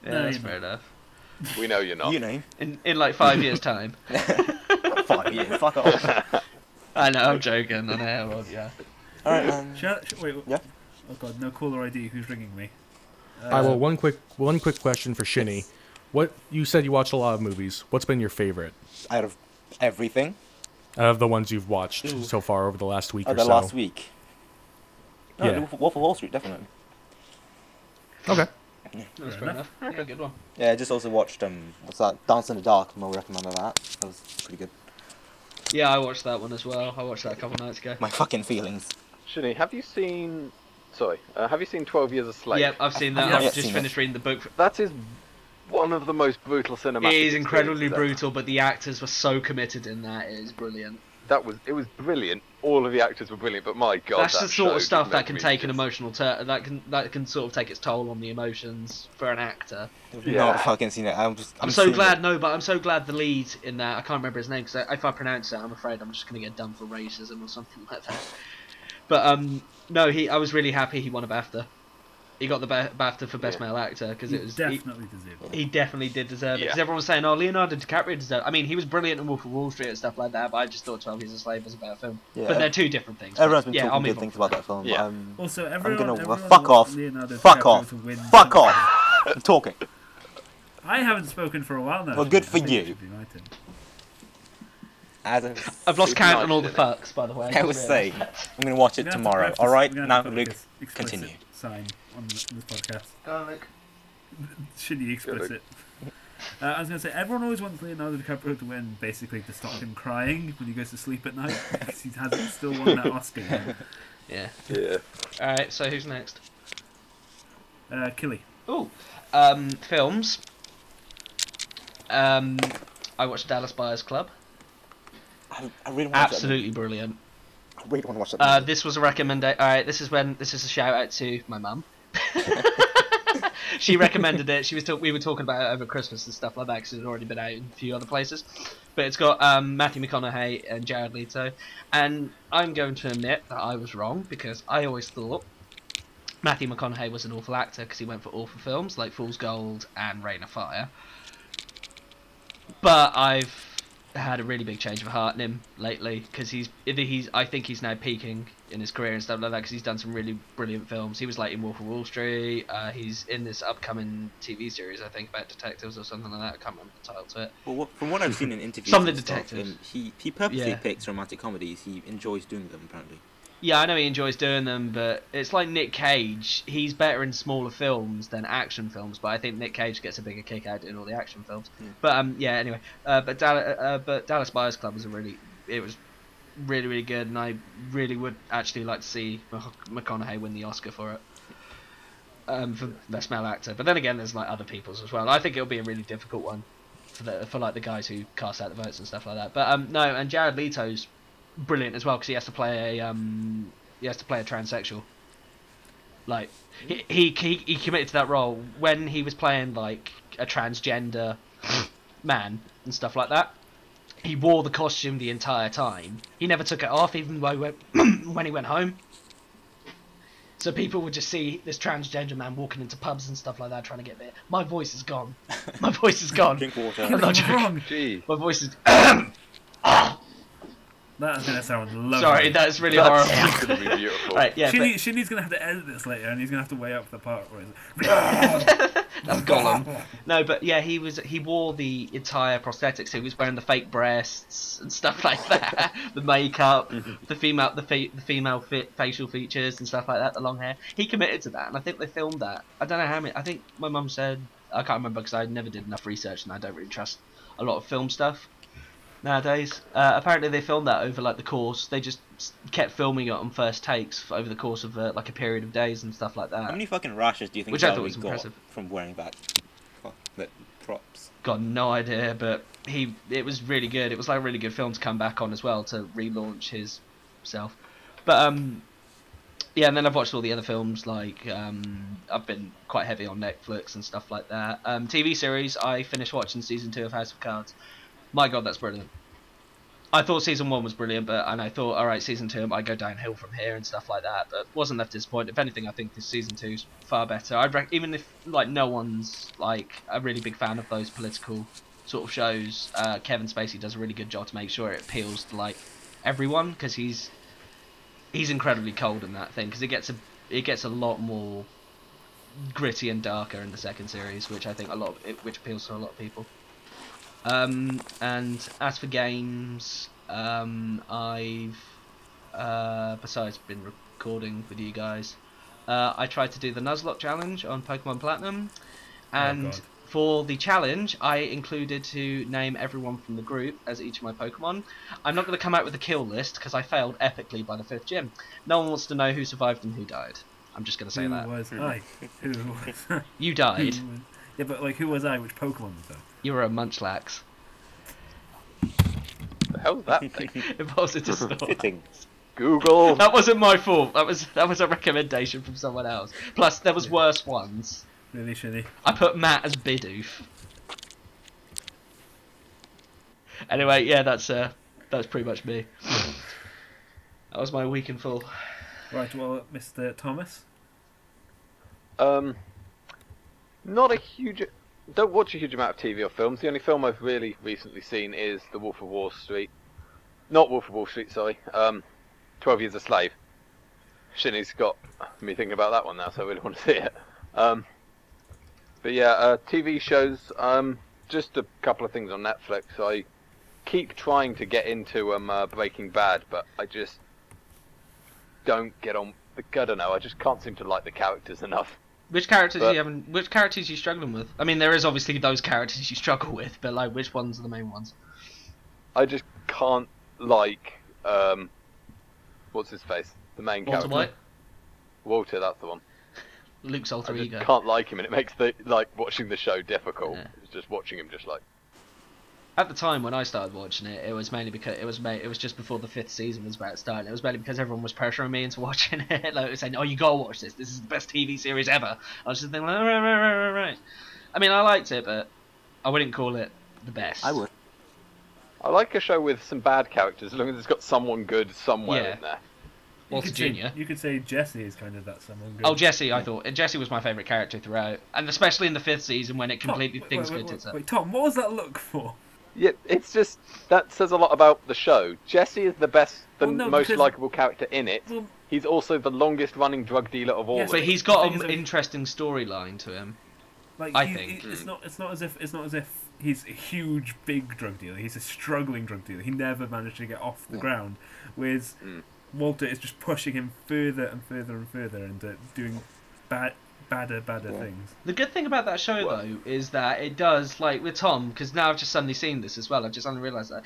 Yeah, No, that's you fair know. enough. We know you're not. You know. In like 5 years' time. 5 years. Fuck off. I know, I'm joking. I know, well, yeah. Alright, Wait. Yeah? Oh god, no caller ID. Who's ringing me? Well, one quick question for Shinny. Yes. What you said you watched a lot of movies. What's been your favorite out of everything. out of the ones you've watched so far over the last week or The so? last week. No, Yeah. Wolf of Wall Street, definitely. Okay. That's Fair fair enough. Yeah, good one. Yeah, I just also watched what's that? Dance in the Dark. I'll recommend that. That was pretty good. Yeah, I watched that one as well. I watched that a couple nights ago. My fucking feelings. Shinny, have you seen 12 Years a Slave? Yep, I've seen that. Yeah, I've yeah, just seen finished reading the book. That is one of the most brutal cinematics. It is incredibly experiences brutal, but the actors were so committed in that. It is brilliant. ever. It was brilliant. all of the actors were brilliant, but my god, That's that the sort show of stuff just that made can me take an just- emotional that can sort of take its toll on the emotions for an actor. I've Yeah. not fucking seen it. I'm So seeing glad, it. no, but I'm so glad the lead in that, I can't remember his name, because if I pronounce it, I'm afraid I'm just going to get done for racism or something like that. But, no, I was really happy he won a BAFTA. He got the BAFTA for Best Yeah. Male Actor, because He it was... definitely deserved it. He definitely did deserve it, Yeah. because everyone was saying, oh, Leonardo DiCaprio deserved it. I mean, he was brilliant in Wolf of Wall Street and stuff like that, but I just thought 12 Years a Slave was a better film. Yeah. But they're two different things. Everyone's but been yeah, I'll talking move good on things from about that. that film. Yeah. Also, gonna everyone fuck off. Leonardo Fuck DiCaprio off. to win Fuck something. off. I'm talking. I haven't spoken for a while now. Well, good Shane. for I think you. it should be my turn. As I've lost Super count nice, on all the isn't it? fucks, by the way. I was saying, I'm going to watch it We're gonna have to tomorrow. practice- All right, we're gonna now have to put Luke, this explicit continue. Sign on this podcast. Go on, Luke. Shinny explicit. I was going to say, everyone always wants Leonardo DiCaprio to win, basically, to stop him crying when he goes to sleep at night, because he hasn't still won that Oscar yet. Yeah. Yeah. Alright, so who's next? Killy. Ooh. Films. I watched Dallas Buyers Club. I really want to watch Absolutely brilliant. that. I really want to watch that movie. This was a recommendation. Alright, this is a shout out to my mum. She recommended it. We were talking about it over Christmas and stuff like that because it had already been out in a few other places. But it's got Matthew McConaughey and Jared Leto. And I'm going to admit that I was wrong because I always thought Matthew McConaughey was an awful actor because he went for awful films like Fool's Gold and Reign of Fire. But I've had a really big change of heart in him lately because I think he's now peaking in his career and stuff like that because he's done some really brilliant films. He was like in Wolf of Wall Street. He's in this upcoming TV series I think about detectives or something like that. I can't remember the title to it. Well, from what I've seen in interviews, Some of and the stuff, detectives. he purposely Yeah. picks romantic comedies. He enjoys doing them, apparently. Yeah, I know he enjoys doing them, but it's like Nick Cage. He's better in smaller films than action films, but I think Nick Cage gets a bigger kick out in all the action films. Yeah. But yeah, anyway, but Dallas Buyers Club was really good, and I really would actually like to see McConaughey win the Oscar for it. For Best Male Actor. But then again, there's like other people's as well. I think it'll be a really difficult one for like the guys who cast out the votes and stuff like that. But no, and Jared Leto's brilliant as well because he has to play a transsexual. Like he committed to that role when he was playing like a transgender man and stuff like that. He wore the costume the entire time. He never took it off, even when he went home. So people would just see this transgender man walking into pubs and stuff like that, trying to get bit. My voice is gone. My voice is gone. Drink water. I'm not joking. Wrong. Gee. My voice is. That's going to sound lovely. Sorry, that's really That's horrible. going to be beautiful. Right, yeah, Shinny's going to have to edit this later, and he's going to have to weigh up the part where that's Gollum. No, but yeah, he wore the entire prosthetics. He was wearing the fake breasts and stuff like that, the makeup, the female facial features and stuff like that, the long hair. He committed to that, and I think they filmed that. I don't know how many. I think my mum said, I can't remember because I never did enough research, and I don't really trust a lot of film stuff nowadays. Apparently they filmed that over like the course. They just kept filming it on first takes over the course of like a period of days and stuff like How that. many fucking rashes do you think Which I thought Valerie was got impressive. from wearing that props? Got no idea, but it was really good. It was like a really good film to come back on as well to relaunch his self. But yeah, and then I've watched all the other films. Like I've been quite heavy on Netflix and stuff like that. TV series. I finished watching season 2 of House of Cards. My God, that's brilliant. I thought season 1 was brilliant, and I thought, all right, season 2 might go downhill from here and stuff like that. But wasn't left disappointed. If anything, I think this season 2's far better. Even if like no one's like a really big fan of those political sort of shows, Kevin Spacey does a really good job to make sure it appeals to like everyone because he's incredibly cold in that thing because it gets a lot more gritty and darker in the second series, which I think which appeals to a lot of people. And as for games, I've besides been recording with you guys, I tried to do the Nuzlocke challenge on Pokemon Platinum, and God. for the challenge I included to name everyone from the group as each of my Pokemon. I'm not going to come out with a kill list because I failed epically by the 5th gym. No one wants to know who survived and who died. I'm just going to say who that. was I? Who was You died. who was- Yeah, but like, who was I? Which Pokemon was that? You were a Munchlax. The hell's that thing? It was a Distortion. Fitting. Google. That wasn't my fault. That was a recommendation from someone else. Plus, there was worse ones. Really shitty. I put Matt as Bidoof. Anyway, yeah, that's pretty much me. That was my week in full. Right, well, Mr. Thomas. Not a huge. Don't watch a huge amount of TV or films. The only film I've really recently seen is The Wolf of Wall Street. Not Wolf of Wall Street, sorry. 12 Years a Slave. Shinny's got me thinking about that one now, so I really want to see it. But yeah, TV shows. Just a couple of things on Netflix. I keep trying to get into Breaking Bad, but I just don't get on. I don't know. I just can't seem to like the characters enough. Which characters Which characters are you struggling with? I mean, there is obviously those characters you struggle with, but like, which ones are the main ones? I just can't like. What's his face? The main Walter character. White? Walter, that's the one. Luke's alter I just ego. can't like him, and it makes watching the show difficult. Yeah. It's just watching him, just like. At the time when I started watching it, it was mainly because it was just before the 5th season was about to start. And it was mainly because everyone was pressuring me into watching it, like saying, "Oh, you gotta watch this. This is the best TV series ever." I was just thinking, like, right. I mean, I liked it, but I wouldn't call it the best. I would. I like a show with some bad characters, as long as it's got someone good somewhere Yeah. in there. Walter Jr. You could say Jesse is kind of that someone good. Oh, Jesse! I thought Jesse was my favourite character throughout, and especially in the 5th season when it Tom, completely things good tits up. Wait, Tom, what was that look for? Yeah, it's just that says a lot about the show. Jesse is the best, the Well, no, most because- likable character in it. Well, He's also the longest-running drug dealer of all. Yes, of But them. he's got The thing an is, interesting storyline to him. like, I think. it's not as if he's a huge big drug dealer. He's a struggling drug dealer. He never managed to get off the ground. Whereas Walter is just pushing him further and further and further into doing badder things. The good thing about that show, though, is that it does, like with Tom, because now I've just suddenly seen this as well, I've just suddenly realised that.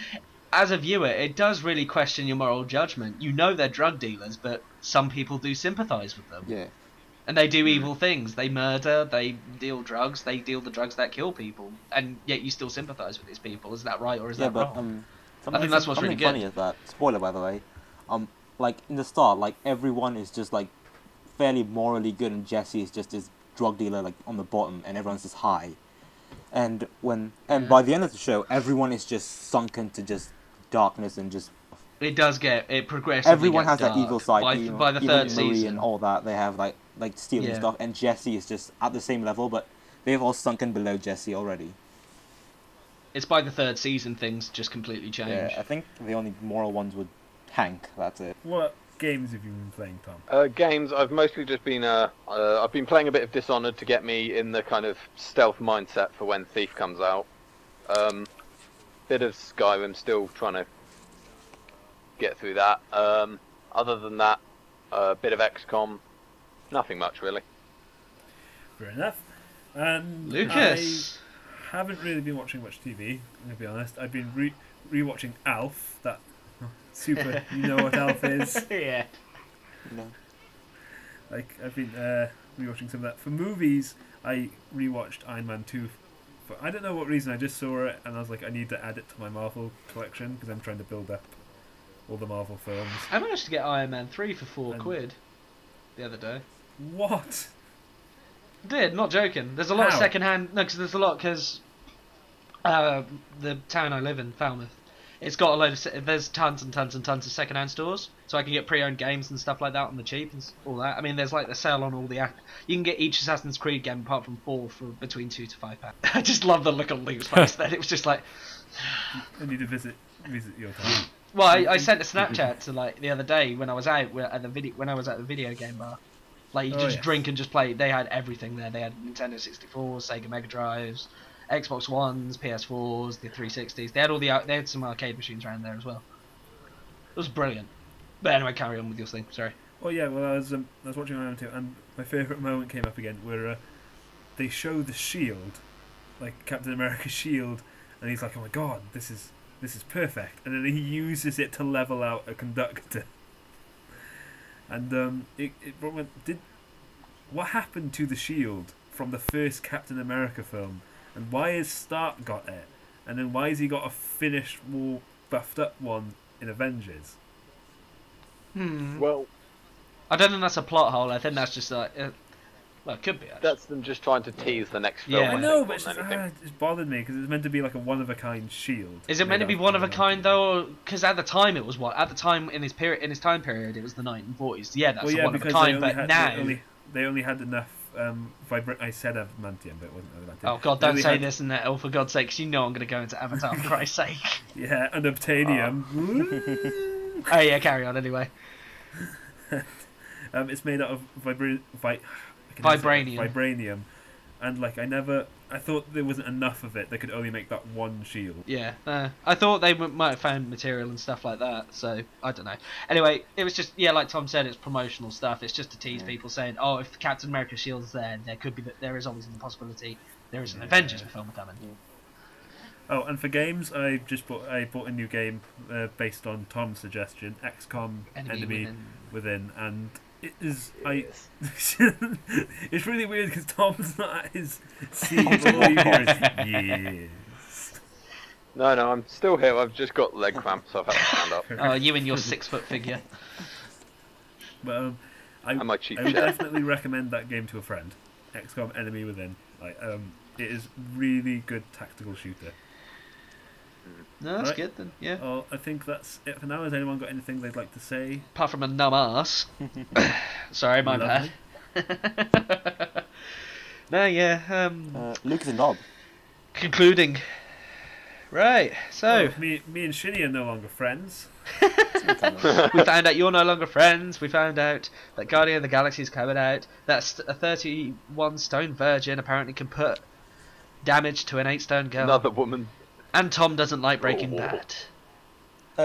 As a viewer, it does really question your moral judgment. You know they're drug dealers, but some people do sympathise with them. Yeah. And they do evil things. They murder, they deal drugs, they deal the drugs that kill people. And yet you still sympathise with these people. Is that right, or is that wrong? I think that's what's really something funny is that, spoiler by the way, like in the start, like everyone is just like fairly morally good, and Jesse is just this drug dealer like on the bottom, and everyone's just high. And by the end of the show, everyone is just sunken to just darkness and just. It does it progressively. Everyone has gets that evil side. by the even 3rd Marie season and all that, they have like stealing stuff, and Jesse is just at the same level, but they've all sunken below Jesse already. It's by the 3rd season things just completely change. Yeah, I think the only moral ones would Hank. That's it. What games have you been playing, Tom? Games, I've mostly just been I've been playing a bit of Dishonored to get me in the kind of stealth mindset for when Thief comes out. Bit of Skyrim, still trying to get through that. Other than that, a bit of XCOM, nothing much really. Fair enough. And Lucas! I haven't really been watching much TV, to be honest. I've been re-watching Alf, that super, you know what Alf is. Yeah. No. Like, I've been re-watching some of that. For movies, I re-watched Iron Man 2. But I don't know what reason, I just saw it and I was like, I need to add it to my Marvel collection because I'm trying to build up all the Marvel films. I managed to get Iron Man 3 for £4 the other day. What? Did, not joking. There's a lot of How? second-hand. No, because the town I live in, Falmouth, it's got a load of. There's tons and tons and tons of second-hand stores, so I can get pre-owned games and stuff like that on the cheap and all that. I mean, there's like the sale on all the. You can get each Assassin's Creed game apart from 4 for between £2 to £5. I just love the look on Luke's face. Then it was just like. I need to visit your town. Well, I sent a Snapchat to like the other day when I was out at the video game bar. Like you just drink and just play. They had everything there. They had Nintendo 64s, Sega Mega Drives, Xbox Ones, PS4s, the 360s. They had they had some arcade machines around there as well. It was brilliant. But anyway, carry on with your thing. Sorry. Oh yeah, well I was watching Iron Man 2 and my favourite moment came up again where they show the shield, like Captain America's shield, and he's like, oh my god, this is perfect, and then he uses it to level out a conductor. And what happened to the shield from the first Captain America film, and why has Stark got it, and then why has he got a finished, more buffed up one in Avengers? Well, I don't think that's a plot hole. I think that's just like, well, it could be. Actually. that's them just trying to tease the next film. Yeah. I I know, think, but it's, more just, than anything. it's bothered me because it's meant to be like a one-of-a-kind shield. Is it meant to be one of a kind though? Because at the time it was what? At the time in his time period, it was the 1940s. Yeah, that's Well, yeah, a one of a because kind. But now, they only had enough I said adamantium, but it wasn't adamantium. oh god, They don't only say had- this and that. Oh, for God's sake, 'cause you know I'm going to go into Avatar for Christ's sake. Yeah, and obtanium. Oh yeah, carry on anyway. It's made out of vibranium. Vibranium, and like I thought there wasn't enough of it. They could only make that one shield. Yeah, I thought they might have found material and stuff like that, so I don't know. Anyway, it was just, yeah, like Tom said, it's promotional stuff. It's just to tease people saying, oh, if Captain America shield's there, there is always the possibility there is an Avengers film coming. Oh, and for games, I bought a new game based on Tom's suggestion, XCOM Enemy Within, and it is it's really weird because Tom's not at his seat. All you hear is, yes. No, I'm still here. I've just got leg cramps, so I've had to stand up. Oh, you and your 6-foot figure. But And my cheap I would chair. definitely recommend that game to a friend. XCOM Enemy Within. It is really good tactical shooter. No, that's Right. good then. Yeah. Oh, I think that's it for now. Has anyone got anything they'd like to say? Apart from a numb ass. Sorry, my bad. Lovely. No, yeah. Luke is a knob. Concluding. Right. So me and Shinny are no longer friends. we found out you're no longer friends. We found out that Guardian of the Galaxy is coming out. That a 31 stone virgin apparently can put damage to an 8 stone girl. Another woman. And Tom doesn't like Breaking Oh. Bad.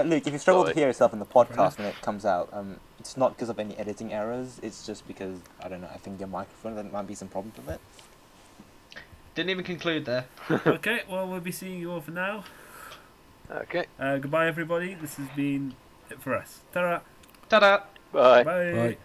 Luke, if you struggle to Sorry. hear yourself in the podcast when it comes out, it's not because of any editing errors. It's just because, I don't know, I think your microphone, there might be some problems with it. Didn't even conclude there. Okay, well, we'll be seeing you all for now. Okay. Goodbye, everybody. This has been it for us. Ta-ra. Ta-da! Bye. Bye. Right.